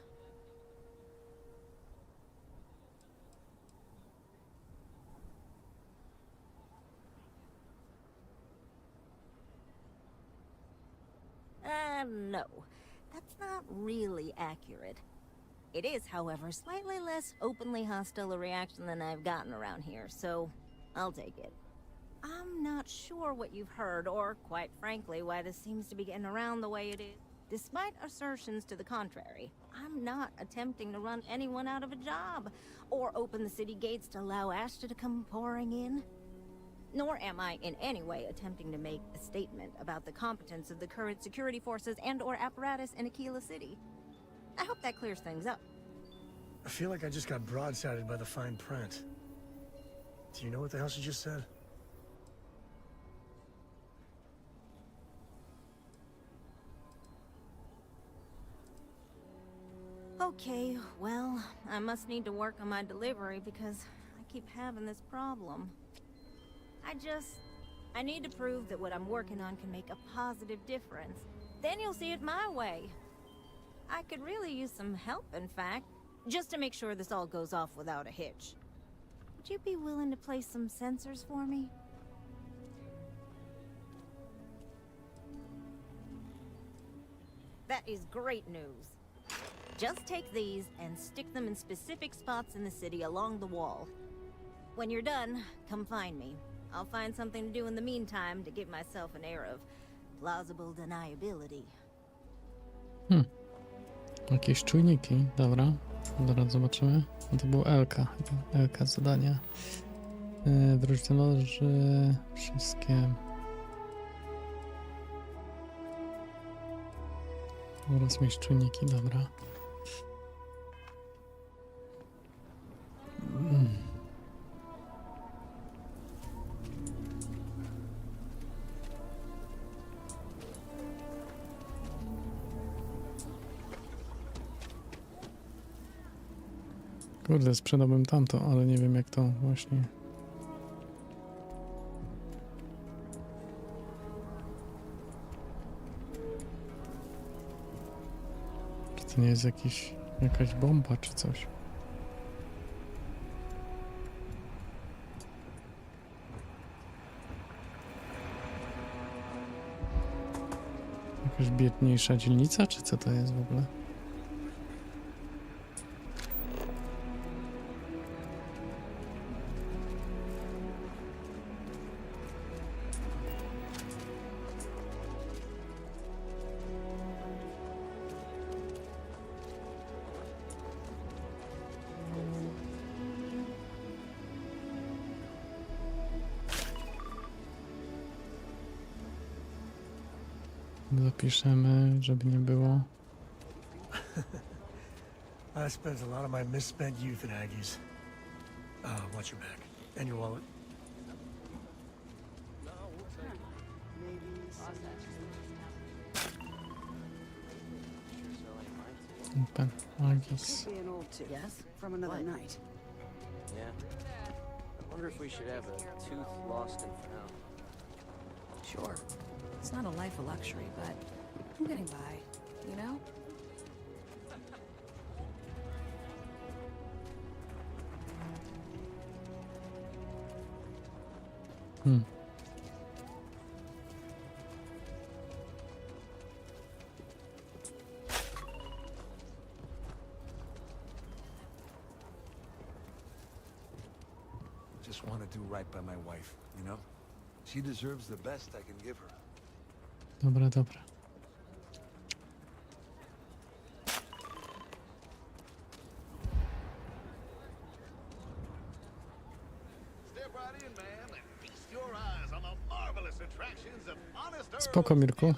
No. That's not really accurate. It is, however, slightly less openly hostile a reaction than I've gotten around here, so I'll take it. I'm not sure what you've heard, or, quite frankly, why this seems to be getting around the way it is. Despite assertions to the contrary, I'm not attempting to run anyone out of a job, or open the city gates to allow Ashta to come pouring in. Nor am I in any way attempting to make a statement about the competence of the current security forces and/or apparatus in Aquila City. I hope that clears things up. I feel like I just got broadsided by the fine print. Do you know what the hell she just said? Okay, well, I must need to work on my delivery because I keep having this problem. I need to prove that what I'm working on can make a positive difference. Then you'll see it my way. I could really use some help, in fact, just to make sure this all goes off without a hitch. Would you be willing to place some sensors for me? That is great news. Just take these and stick them in specific spots in the city along the wall. When you're done, come find me. I'll find something to do in the meantime to give myself an air of plausible deniability. Jakieś czujniki, dobra. Zaraz zobaczymy. No to było Elka, chyba. Elka zadania. Wróć do noży, wszystkie. Rozmieść czujniki, dobra. Kurde, sprzedałbym tamto, ale nie wiem jak to właśnie. Czy to nie jest jakaś bomba czy coś? Jakaś biedniejsza dzielnica, czy co to jest w ogóle? Zapiszemy, żeby nie było. I spent a lot of my misspent youth in Aggies. Watch your back. And your wallet. Open. Agis. Yes, from another night. Yeah. I wonder if we should have a tooth lost and found. Sure. It's not a life of luxury, but I'm getting by, you know? Just want to do right by my wife, you know? She deserves the best I can give her. Dobra, dobra. Spoko, Mirku.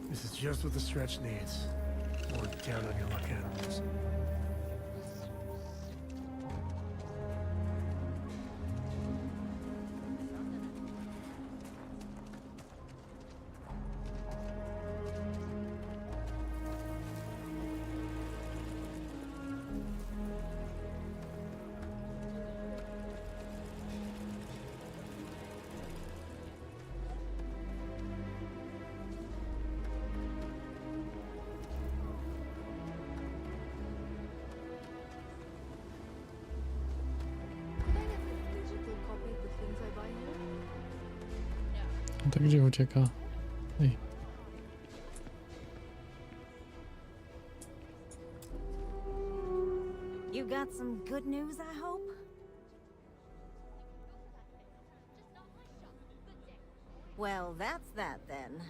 This is just what the stretch needs. Or down on your luck animals. No to gdzie ucieka? Ej. You got some good news, I hope? Well, that's that then.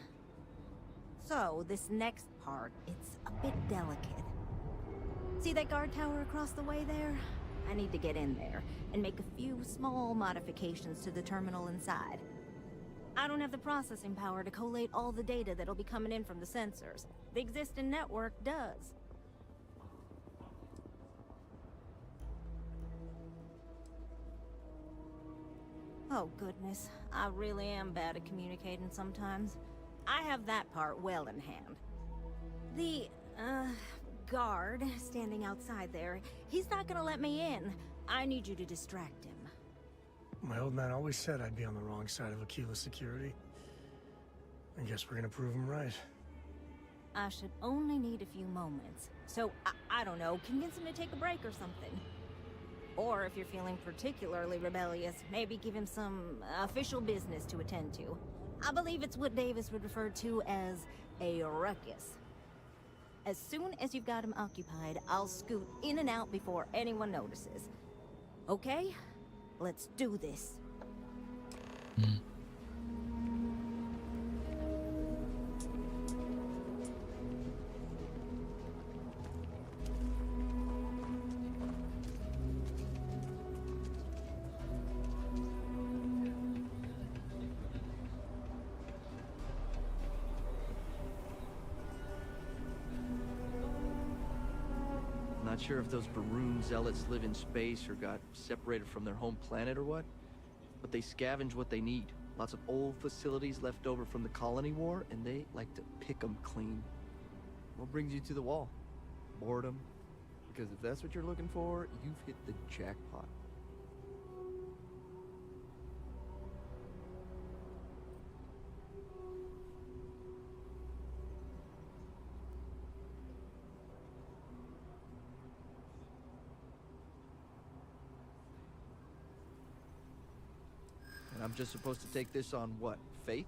So, this next part, it's a bit delicate. See that guard tower across the way there? I need to get in there and make a few small modifications to the terminal inside. I don't have the processing power to collate all the data that'll be coming in from the sensors. The existing network does. Oh goodness, I really am bad at communicating sometimes. I have that part well in hand. The, guard standing outside there, he's not gonna let me in. I need you to distract him. My old man always said I'd be on the wrong side of Akila's security. I guess we're gonna prove him right. I should only need a few moments. So, I don't know, convince him to take a break or something. Or if you're feeling particularly rebellious, maybe give him some official business to attend to. I believe it's what Davis would refer to as a ruckus. As soon as you've got him occupied, I'll scoot in and out before anyone notices. Okay? Let's do this. Not sure if those Baroon zealots live in space or got separated from their home planet or what, but they scavenge what they need. Lots of old facilities left over from the colony war, and they like to pick them clean. What brings you to the wall? Boredom? Because if that's what you're looking for, you've hit the jackpot. And I'm just supposed to take this on what? Faith?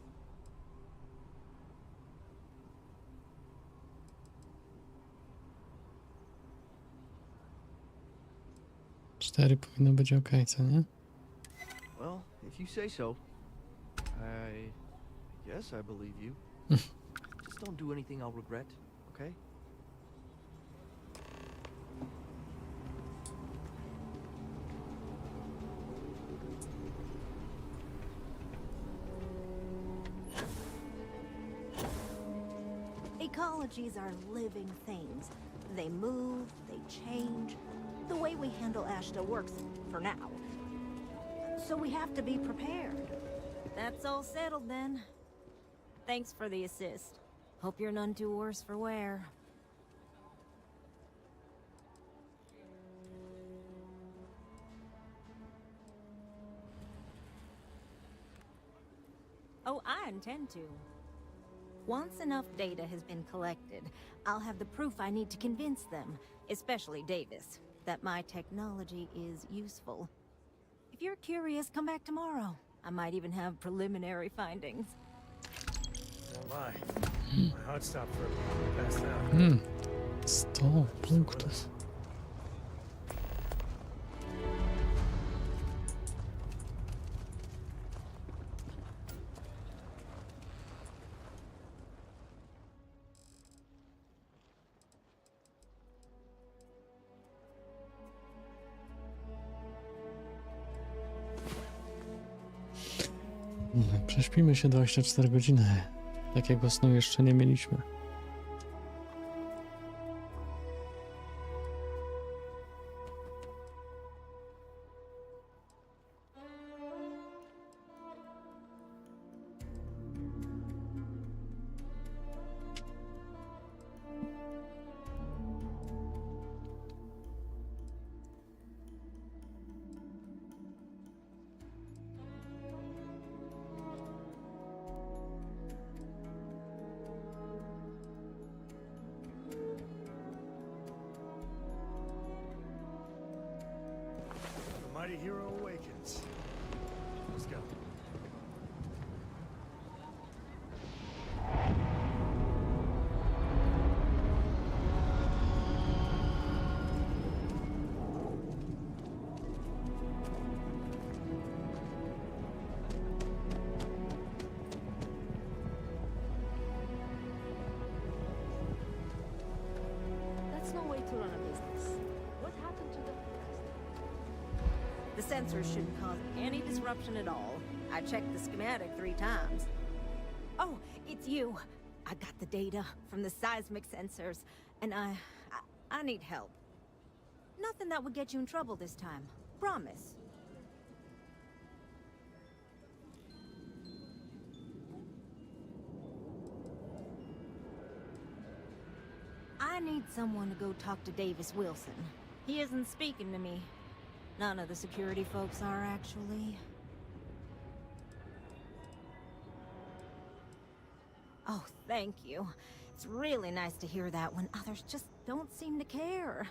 Cztery powinno być okej, co nie? Well, if you say so. I guess I believe you. Just don't do anything I'll regret, okay? Ecologies are living things. They move, they change. The way we handle Ashta works for now. So we have to be prepared. That's all settled then. Thanks for the assist. Hope you're none too worse for wear. Oh, I intend to. Once enough data has been collected, I'll have the proof I need to convince them, especially Davis, that my technology is useful. If you're curious, come back tomorrow. I might even have preliminary findings. Won't lie. My heart stopped for a minute. I passed out. 100 punktów. Prześpimy się 24 godziny. Takiego snu jeszcze nie mieliśmy. The mighty hero awakens. Let's go. That's no way to run a business. What happened to the... The sensors shouldn't cause any disruption at all. I checked the schematic 3 times. Oh, it's you. I got the data from the seismic sensors, and I need help. Nothing that would get you in trouble this time. Promise. I need someone to go talk to Davis Wilson. He isn't speaking to me. None of the security folks are, actually. Oh, thank you. It's really nice to hear that when others just don't seem to care.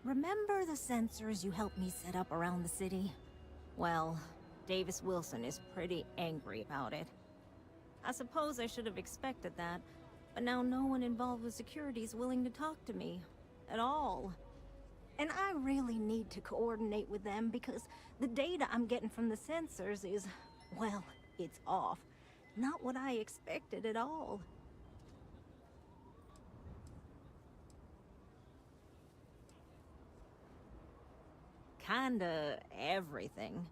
Remember the sensors you helped me set up around the city? Well, Davis Wilson is pretty angry about it. I suppose I should have expected that, but now no one involved with security is willing to talk to me. At all. And I really need to coordinate with them because the data I'm getting from the sensors is, well, it's off. Not what I expected at all. Kinda everything.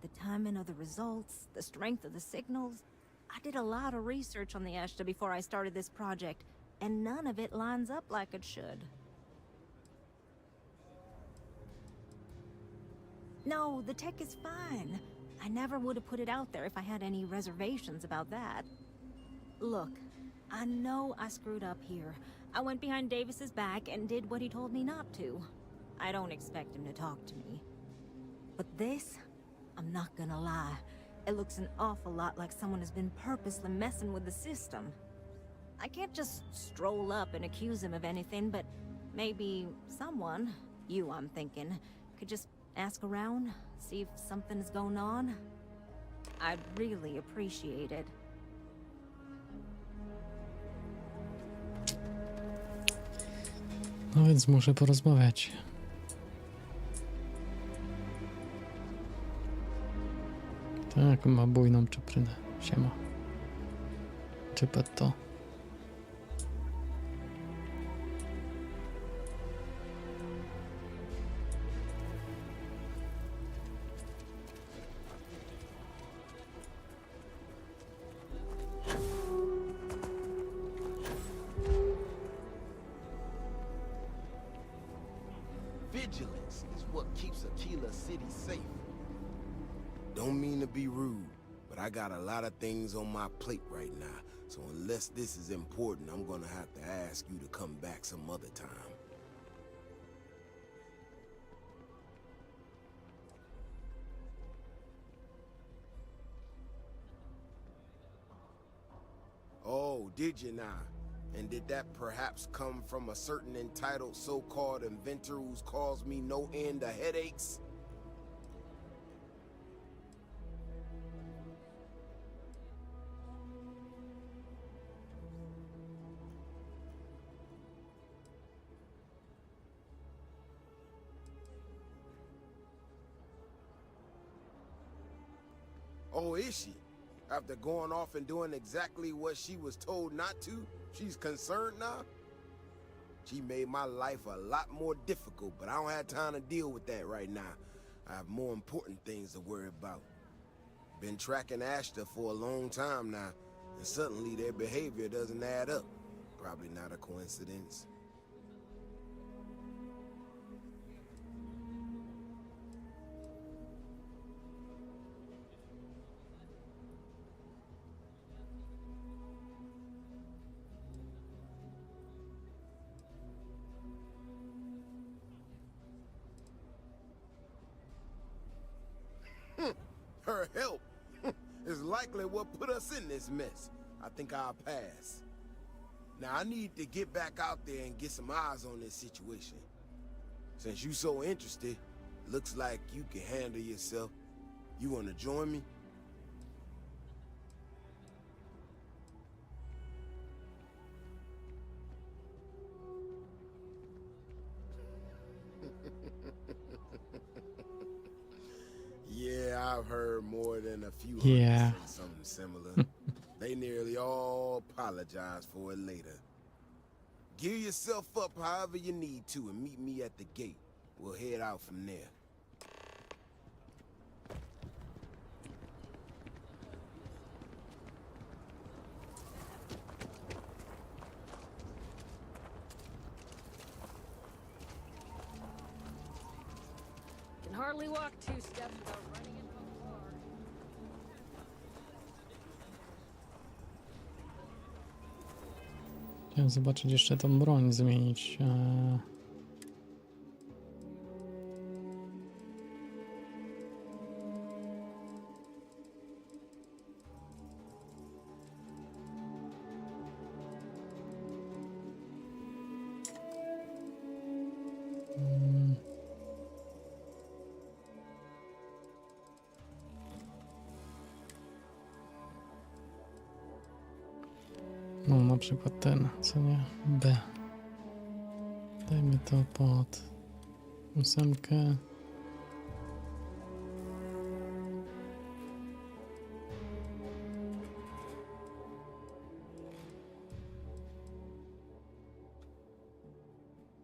The timing of the results, the strength of the signals. I did a lot of research on the Ashta before I started this project, and none of it lines up like it should. No, the tech is fine. I never would have put it out there if I had any reservations about that. Look, I know I screwed up here. I went behind Davis's back and did what he told me not to. I don't expect him to talk to me. But this, I'm not gonna lie, it looks an awful lot like someone has been purposely messing with the system. I can't just stroll up and accuse him of anything, but maybe someone, you I'm thinking, could just ask around, see if something's going on. I'd really appreciate it. No więc muszę porozmawiać. Tak, ma bujną czuprynę. Siema. Czy to? Vigilance is what keeps Aquila City safe. Don't mean to be rude, but I got a lot of things on my plate right now. So unless this is important, I'm gonna have to ask you to come back some other time. Oh, did you now? And did that perhaps come from a certain entitled so-called inventor who's caused me no end of headaches? Oh, is she? After going off and doing exactly what she was told not to, she's concerned now? She made my life a lot more difficult, but I don't have time to deal with that right now. I have more important things to worry about. Been tracking Ashta for a long time now, and suddenly their behavior doesn't add up. Probably not a coincidence. Her help is likely what put us in this mess. I think I'll pass. Now I need to get back out there and get some eyes on this situation. Since you so interested, looks like you can handle yourself. You want to join me? Yeah, I've heard more than a few Yeah. say something similar. They nearly all apologize for it later. Gear yourself up however you need to and meet me at the gate. We'll head out from there. Can hardly walk 2 steps without running into a car. Chciałem zobaczyć jeszcze tą broń zmienić. No na przykład ten, co nie? B. Dajmy to pod 8.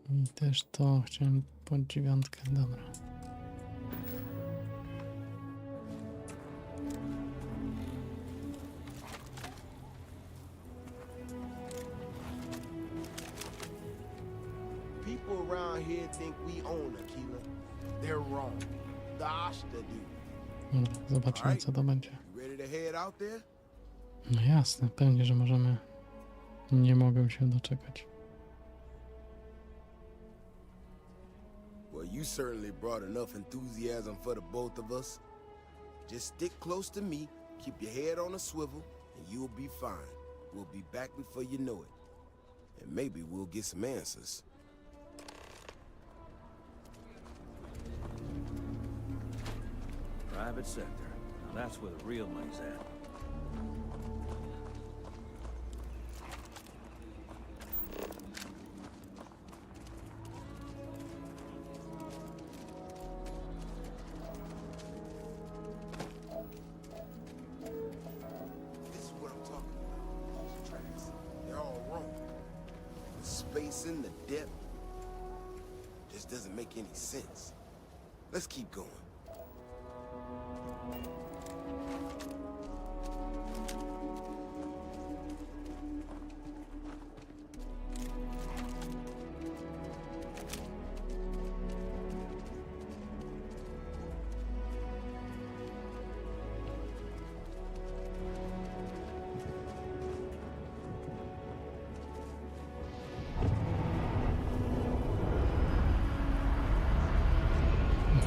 I też to chciałem pod 9, dobra. People around here think we own Aquila. They're wrong. The Ashta do. Dobra, zobaczymy co to będzie. You ready to head out there? No jasne, pewnie, że możemy. Nie mogę się doczekać. Well, you certainly brought enough enthusiasm for the both of us. Just stick close to me, keep your head on a swivel, and you'll be fine. We'll be back before you know it. And maybe we'll get some answers. Private sector. Now that's where the real money's at. This is what I'm talking about. These tracks, they're all wrong. The spacing, the depth, just doesn't make any sense. Let's keep going.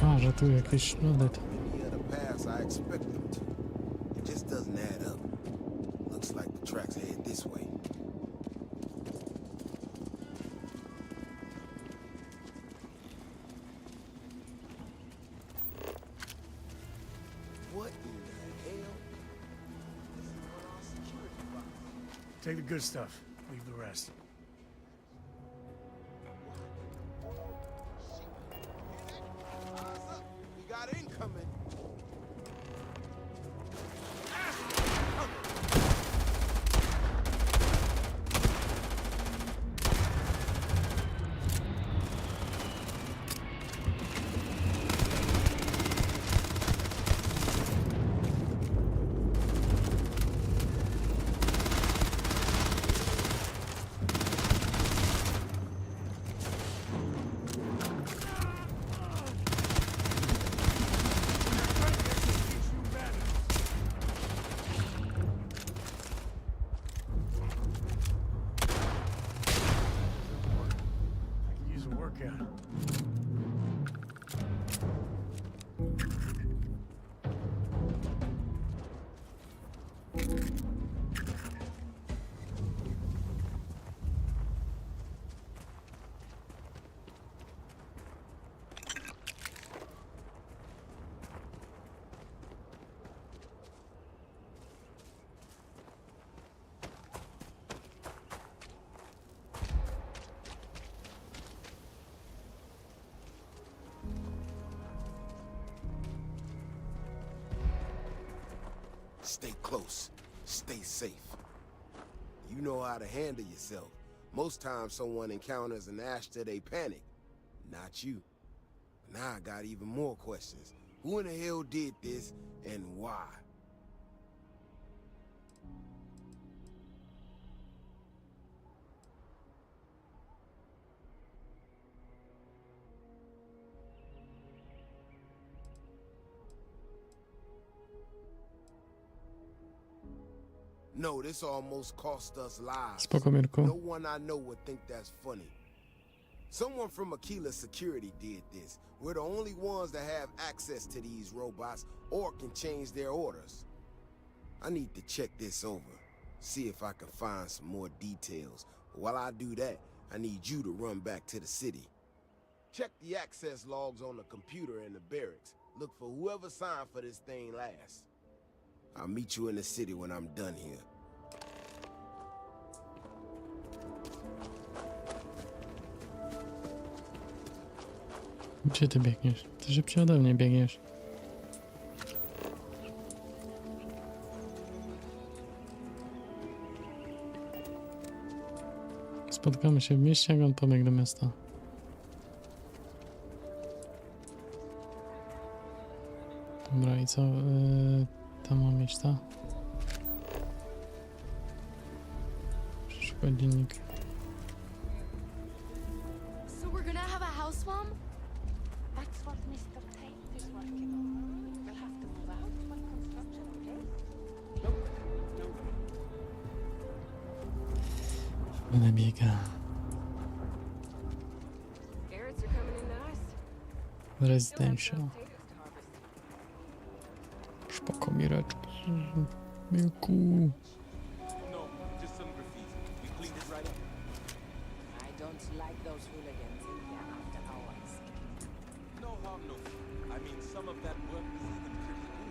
A, że tu jakieś ślady. Any other paths I expect them to. It just doesn't add up. Looks like the tracks head this way. What in the hell? This is what our security box. Take the good stuff. Leave the rest. Eyes up. We got incoming. I could use a workout. Stay close. Stay safe. You know how to handle yourself. Most times someone encounters an Ashta, they panic. Not you. Now I got even more questions. Who in the hell did this, and why? No, this almost cost us lives. Spoko, Mirku. No one I know would think that's funny. Someone from Aquila Security did this. We're the only ones that have access to these robots or can change their orders. I need to check this over, see if I can find some more details. While I do that, I need you to run back to the city. Check the access logs on the computer in the barracks. Look for whoever signed for this thing last. I'll meet you in the city when I'm done here. Gdzie ty biegniesz? Ty szybciej ode mnie biegniesz. Spotkamy się w mieście, jak on pobiegł do miasta. Dobra, i co? Tam mam mieć, ta? Przeszukać dziennik. So we're gonna have a house, Mom? That's what Mr. Tate is working on. We'll have to move out when construction, okay? Ale biega. Carrots are coming in nice. Residential. Spoko, Mireczki. Mirku. No, just some graffiti. We cleaned it right up. I don't like those hooligans in here after hours. No harm, no foul. I mean, some of that work was even pretty good.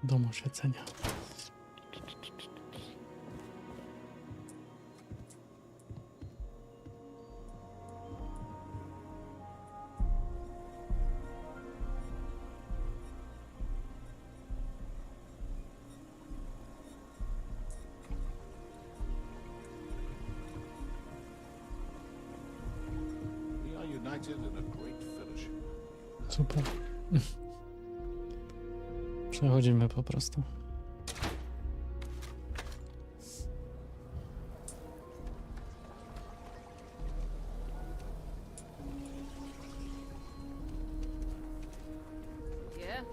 Dom oświecenia. We are united in a great fellowship. Super. Przechodzimy po prostu. Yeah.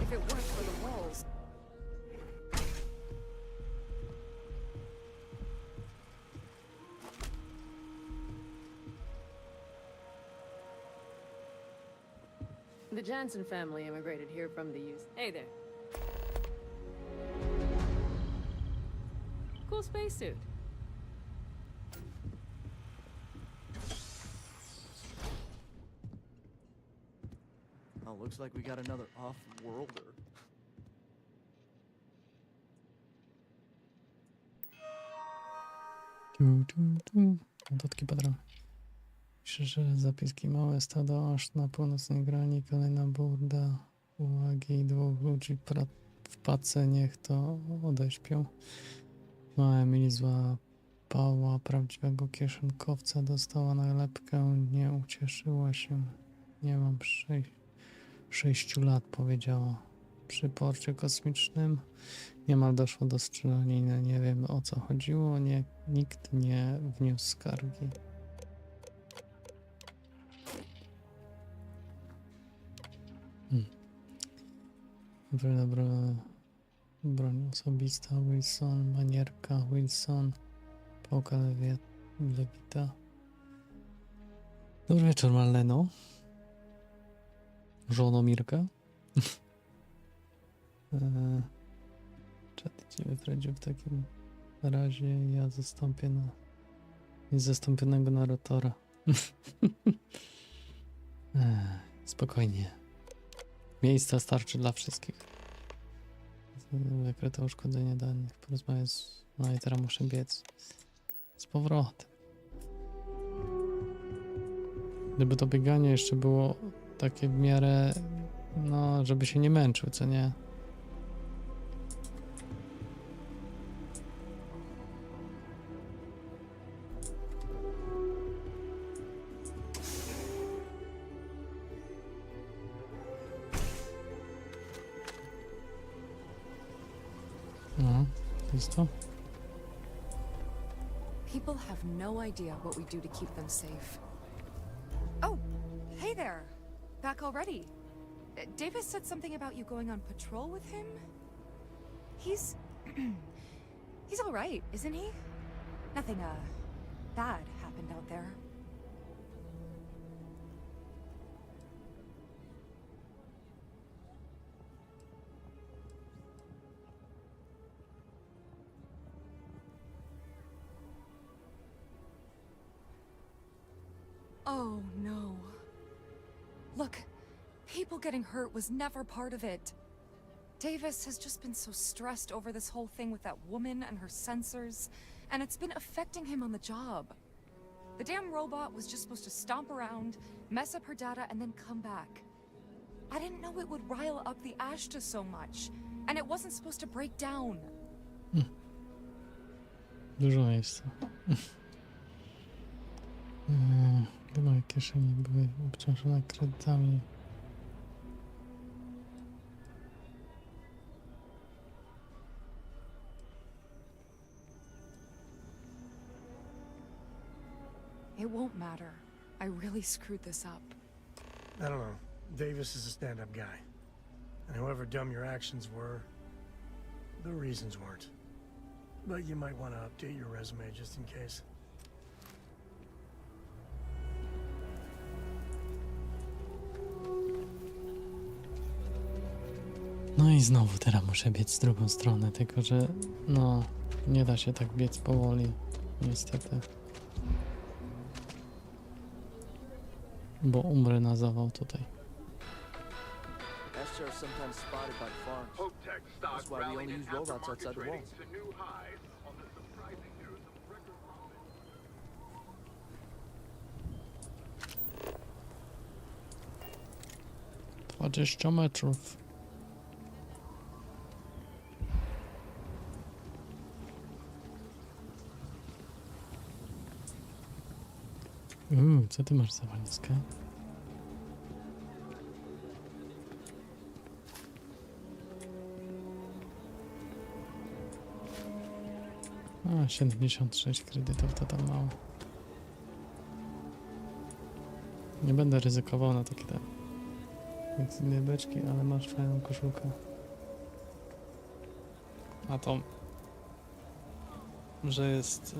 If it weren't for the walls. The Jansen family immigrated here from the US. Hey there. Cool spacesuit. Oh, looks like we got another off-worlder. Notatki patrol. Pisze, że zapiski małe stado aż na północnej grani, kolejna burda, uwagi 2 ludzi w pace, niech to odeśpią. Mała Emily złapała prawdziwego kieszonkowca, dostała nalepkę, nie ucieszyła się. Nie mam 6 lat, powiedziała. Przy porcie kosmicznym niemal doszło do strzelaniny. Nie wiem, o co chodziło, nikt nie wniósł skargi. Dobra, broń osobista, Wilson, manierka, Wilson, pałka lewita. Dobry wieczór, Marleno. Żono Mirka. Czat cię wyprawił w takim razie, ja zastąpię na niezastąpionego narratora. Spokojnie. Miejsca starczy dla wszystkich. Wykryte uszkodzenie danych. Porozmawiać z No i teraz muszę biec z powrotem. Gdyby to bieganie jeszcze było takie w miarę, no, żeby się nie męczył, co nie? No, to jest to. People have no idea what we do to keep them safe. Oh, hey there. Back already. Davis said something about you going on patrol with him? He's... he's all right, isn't he? Nothing, bad happened out there. Oh, no. Look, people getting hurt was never part of it. Davis has just been so stressed over this whole thing with that woman and her sensors, and it's been affecting him on the job. The damn robot was just supposed to stomp around, mess up her data, and then come back. I didn't know it would rile up the Ashta so much, and it wasn't supposed to break down. Dużo miejsca. Moje kieszenie były obciążone kredytami. It won't matter. I really screwed this up. I don't know. Davis is a stand-up guy. And however dumb your actions were, the reasons weren't. But you might want to update your resume just in case. No i znowu teraz muszę biec w drugą stronę, tylko że no nie da się tak biec powoli, niestety. Bo umrę na zawał tutaj. Ashtar are sometimes spotted by farms. That's why we only use robots outside the walls. Dwadzieścia metrów. Co ty masz za walizkę? A, 76 kredytów to tam mało. Nie będę ryzykował na takie te inne beczki, ale masz fajną koszulkę. A to, że jest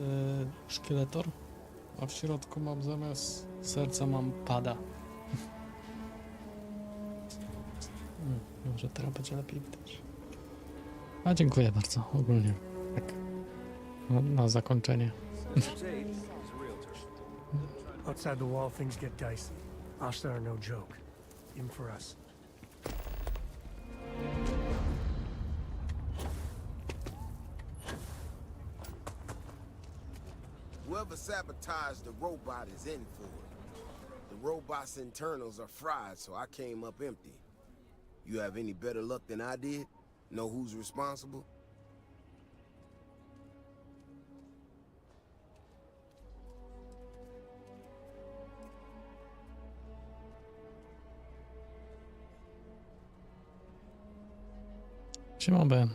szkieletor, a w środku mam zamiast serca mam pada. Może teraz będzie lepiej widać. A dziękuję bardzo ogólnie. Tak. Na zakończenie. Outside the wall, things get dicey. Ashtar are no joke. Even for us. Whoever sabotaged the robot is in for it. The robot's internals are fried, so I came up empty. You have any better luck than I did? Know who's responsible? Siema Ben.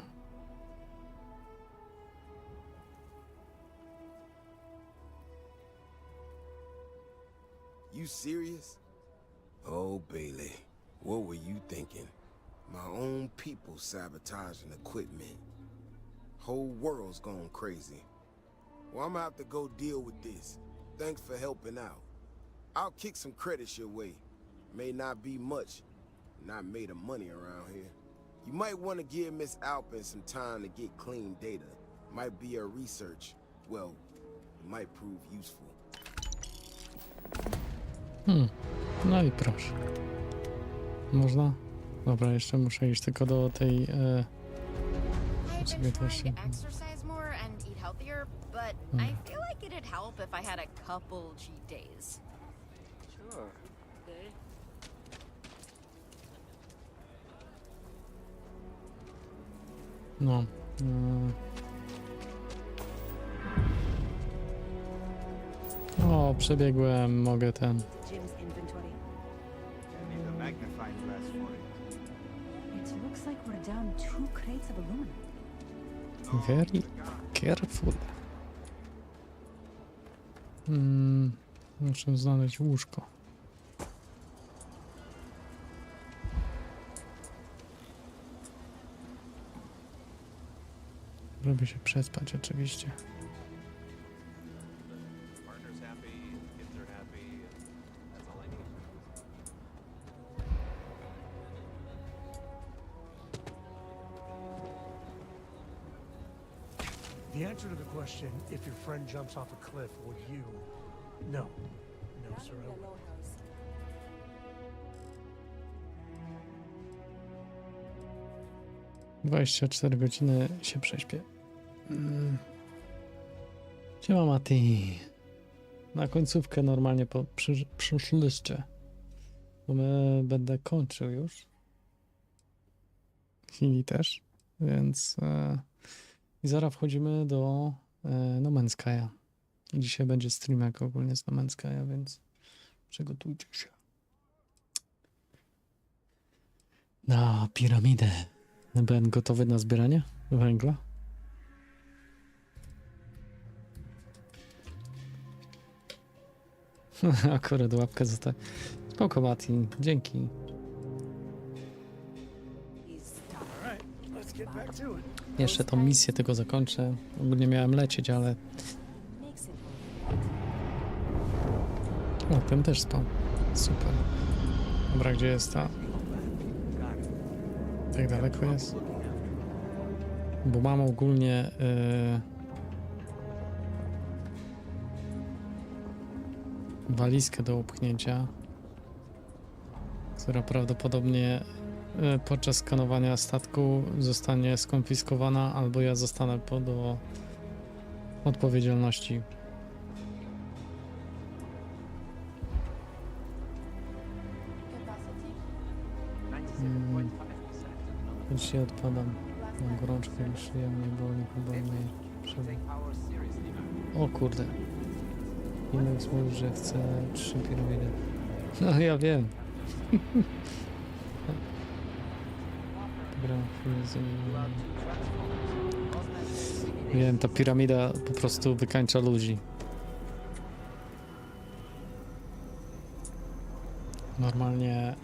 You serious? Oh, Bailey, what were you thinking? My own people sabotaging equipment. Whole world's gone crazy. Well, I'm gonna have to go deal with this. Thanks for helping out. I'll kick some credits your way. May not be much. Not made of money around here. You might want to give Miss Alpin some time to get clean data. Might be her research. Well, it might prove useful. No i proszę. Można? Dobra, jeszcze muszę iść tylko do tej... I've been trying to exercise more and eat but I feel like it'd help if I had a couple cheat days. Sure. Okay. No. O, przebiegłem, mogę ten. Jim's inventory. I need a magnifying glass for it. It looks like we're down 2 crates of aluminum. Very careful. Muszę znaleźć łóżko. Lubię się przespać oczywiście. Partner's happy, kids are happy, that's all I need. The answer to the question, if your friend jumps off a cliff, would you? No. No, sir, I wouldn't. 24 godziny się prześpię. Siema Mati. Na końcówkę normalnie przyszliście. Bo będę kończył już. Chwili też. Więc i zaraz wchodzimy do No Man's Sky'a. Dzisiaj będzie streamek ogólnie z No Man's Sky'a, więc przygotujcie się. Na piramidę. Byłem gotowy na zbieranie węgla. Akurat łapkę została. Spoko Mati, dzięki. Jeszcze tą misję tylko zakończę. Ogólnie miałem lecieć, ale... O, ten też spał. Super. Dobra, gdzie jest ta? Tak daleko jest? Bo mam ogólnie... walizkę do upchnięcia, która prawdopodobnie podczas skanowania statku zostanie skonfiskowana, albo ja zostanę do odpowiedzialności. Dzisiaj odpadam. Mam gorączkę, szyję mnie boli mnie. O kurde. Innex mówi, że chce 3 piramidy. No ja wiem. Wiem, ta piramida po prostu wykańcza ludzi. Normalnie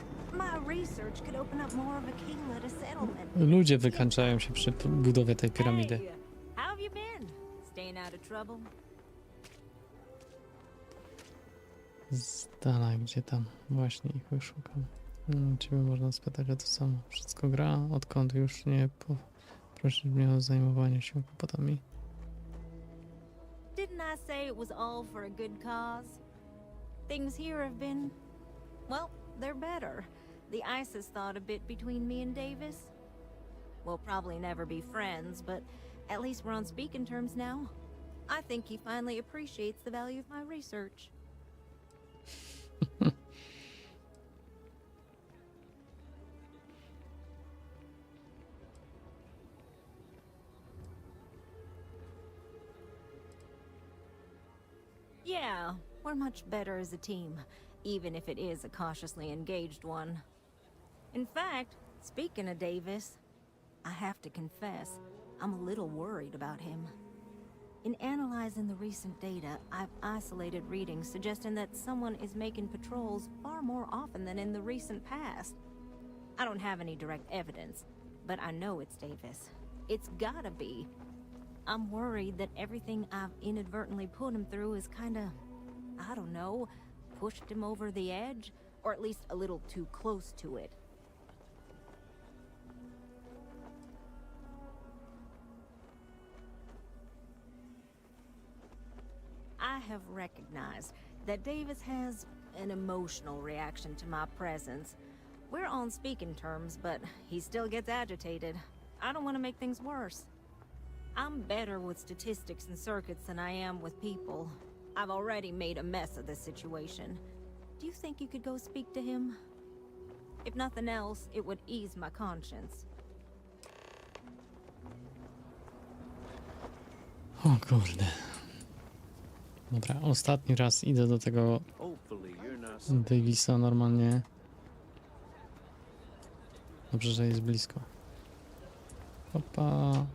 ludzie wykańczają się przy budowie tej piramidy. Z dala, gdzie tam? Właśnie ich wyszukam. Ciebie można spytać o to samo. Wszystko gra? Odkąd już nie prosisz mnie o zajmowanie się kłopotami? Didn't I say it was all for a good cause? Things here have been, well, they're better. The ISIS thought a bit between me and Davis. We'll probably never be friends, but at least we're on speaking terms now. I think he finally appreciates the value of my research. Yeah, we're much better as a team, even if it is a cautiously engaged one. In fact, speaking of Davis, I have to confess, I'm a little worried about him. In analyzing the recent data, I've isolated readings suggesting that someone is making patrols far more often than in the recent past. I don't have any direct evidence, but I know it's Davis. It's gotta be. I'm worried that everything I've inadvertently put him through is kinda, I don't know, pushed him over the edge, or at least a little too close to it. I have recognized that Davis has an emotional reaction to my presence. We're on speaking terms, but he still gets agitated. I don't want to make things worse. I'm better with statistics and circuits than I am with people. I've already made a mess of this situation. Do you think you could go speak to him? If nothing else, it would ease my conscience. O kurde. Dobra, ostatni raz idę do tego Davisa normalnie. Dobrze, że jest blisko. Opa.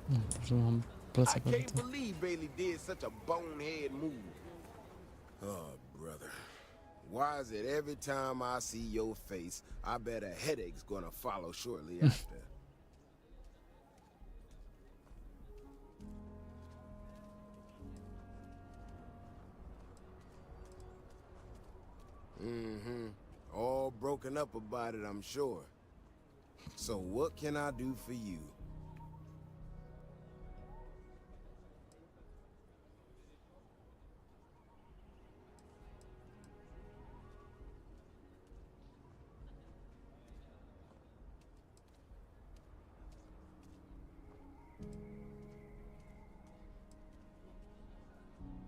Dobrze, mam plecak I can't tak. obity. believe Bailey did such a bonehead move. Oh, brother. Why is it every time I see your face, I bet a headache's gonna follow shortly after? All broken up about it, I'm sure. So what can I do for you?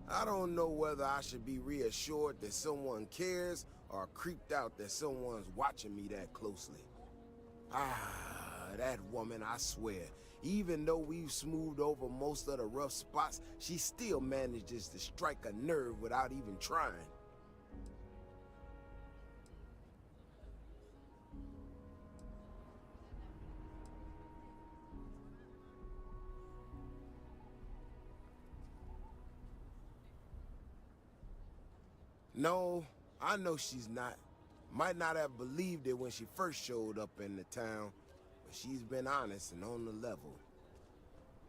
I don't know whether I should be reassured that someone cares or creeped out that someone's watching me that closely. Ah, that woman, I swear. Even though we've smoothed over most of the rough spots, she still manages to strike a nerve without even trying. No, I know she's not. Might not have believed it when she first showed up in the town, but she's been honest and on the level.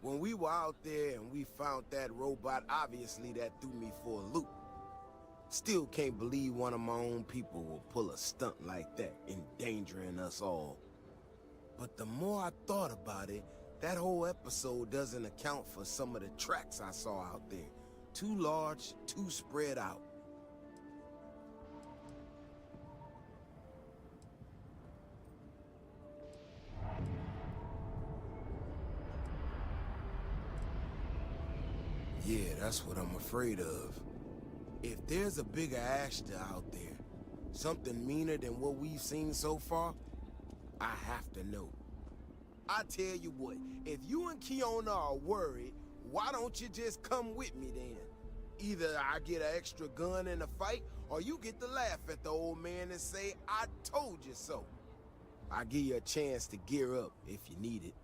When we were out there and we found that robot, obviously that threw me for a loop. Still can't believe one of my own people will pull a stunt like that, endangering us all. But the more I thought about it, that whole episode doesn't account for some of the tracks I saw out there. Too large, too spread out. Yeah, that's what I'm afraid of. If there's a bigger Ashta out there, something meaner than what we've seen so far, I have to know. I tell you what, if you and Kiona are worried, why don't you just come with me then? Either I get an extra gun in the fight, or you get to laugh at the old man and say, I told you so. I'll give you a chance to gear up if you need it.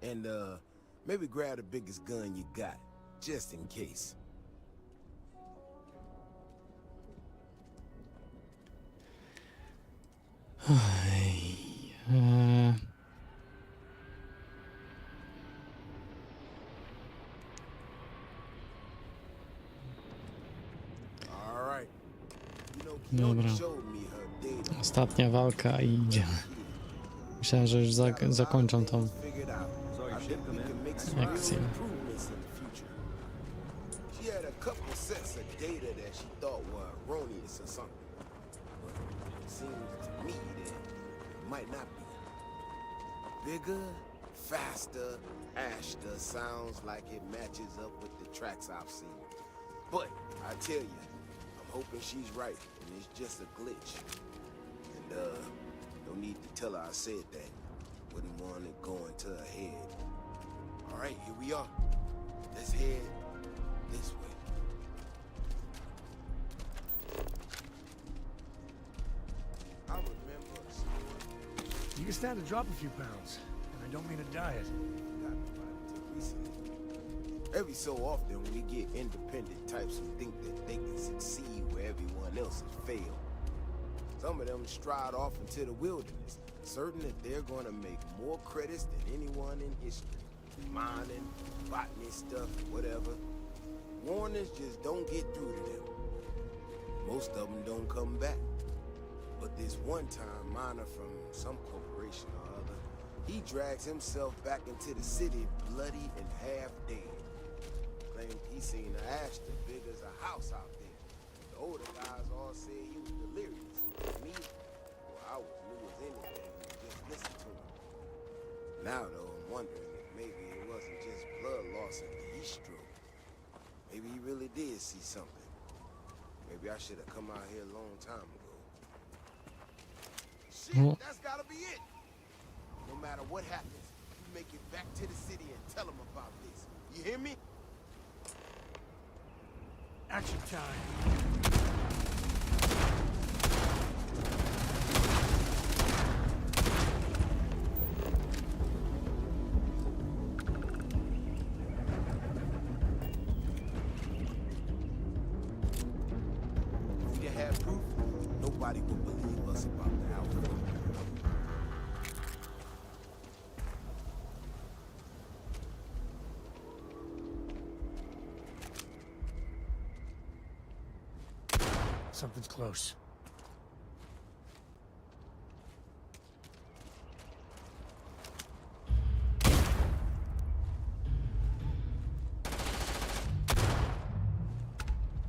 And, maybe grab the biggest gun you got. Just in case. Dobra. Ostatnia walka i idziemy. Myślałem, że już zakończą tą akcję. She had a couple sets of data that she thought were erroneous or something. But it seems to me that it might not be. Bigger, faster, Ashta sounds like it matches up with the tracks I've seen. But I tell you, I'm hoping she's right and it's just a glitch. And no need to tell her I said that. Wouldn't want it going to her head. All right, here we are. Let's head this way. I remember a story. You can stand to drop a few pounds, and I don't mean a diet. Every so often we get independent types who think that they can succeed where everyone else has failed. Some of them stride off into the wilderness, certain that they're going to make more credits than anyone in history. Mining, botany stuff, whatever. Warnings just don't get through to them. Most of them don't come back. But this one-time miner from some corporation or other, he drags himself back into the city bloody and half dead. Claimed he seen an Ashta big as a house out there. The older guys all say he was delirious. Me, well, I was new as anything, just listen to him. Now though, I'm wondering if maybe it something. Maybe I should have come out here a long time ago. Shit, that's gotta be it. No matter what happens, you make it back to the city and tell them about this. You hear me? Action time. If you had proof, nobody would believe us about the outfit. Something's close.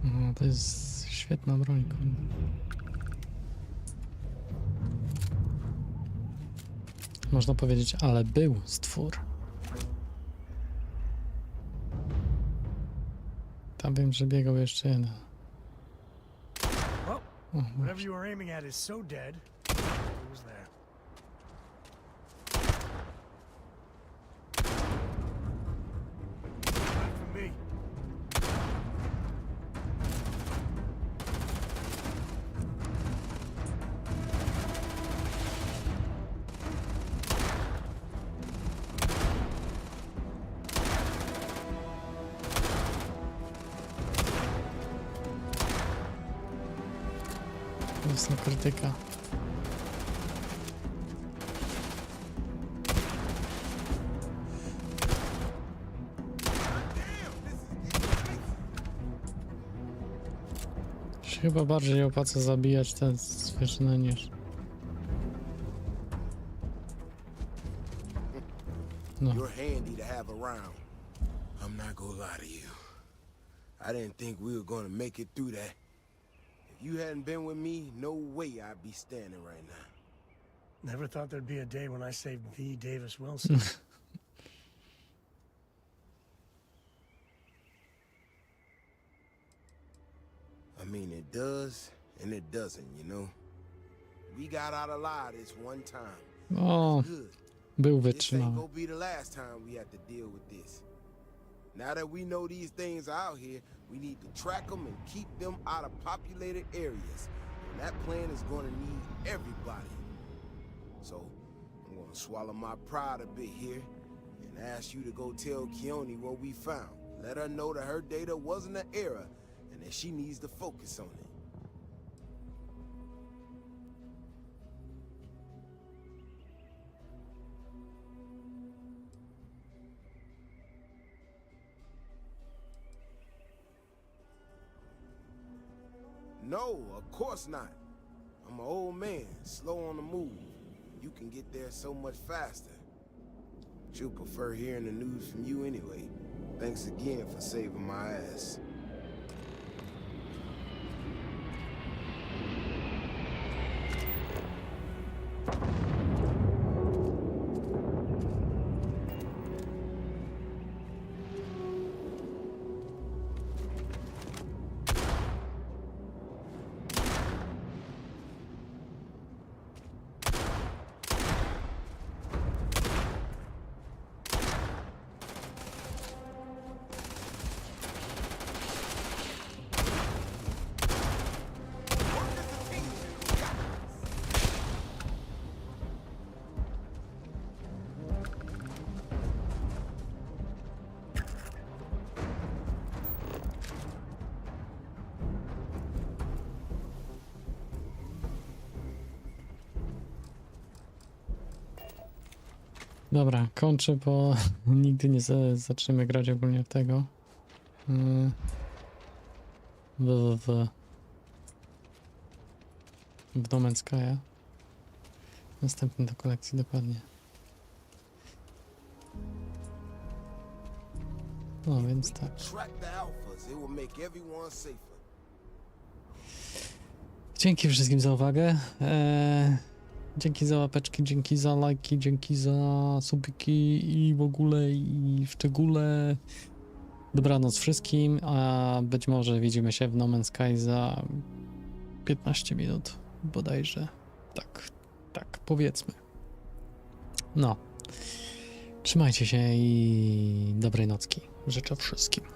No, to jest świetna broń, kurde. Można powiedzieć, ale był stwór. Tam wiem, że biegał jeszcze jeden. Whatever you were aiming at is so dead. It was there. Not for me. Jest na krytyka. Się chyba bardziej opłaca zabijać te zwierzyny niż... No. You're handy to have around. I'm not gonna lie to you. I didn't think we were gonna make it through that. If you hadn't been with me, no way I'd be standing right now. Never thought there'd be a day when I saved the Davis Wilson. I mean, it does and it doesn't, you know? We got out alive this one time. O, był This ain't wytrzymały. gonna be the last time we have to deal with this. Now that we know these things are out here, we need to track them and keep them out of populated areas. And that plan is gonna need everybody. So, I'm gonna swallow my pride a bit here and ask you to go tell Keone what we found. Let her know that her data wasn't an error and that she needs to focus on it. No, of course not. I'm an old man, slow on the move. You can get there so much faster. She'll prefer hearing the news from you anyway. Thanks again for saving my ass. Dobra, kończę, bo nigdy nie zaczniemy grać ogólnie w tego. W No Man's Sky'a. Następny do kolekcji, dokładnie. No więc tak. Dzięki wszystkim za uwagę. Dzięki za łapeczki, dzięki za lajki, dzięki za subiki i w ogóle i w szczególe Dobranoc wszystkim, a być może widzimy się w No Man's Sky za 15 minut bodajże. Tak, powiedzmy. No. Trzymajcie się i dobrej nocki. Życzę wszystkim.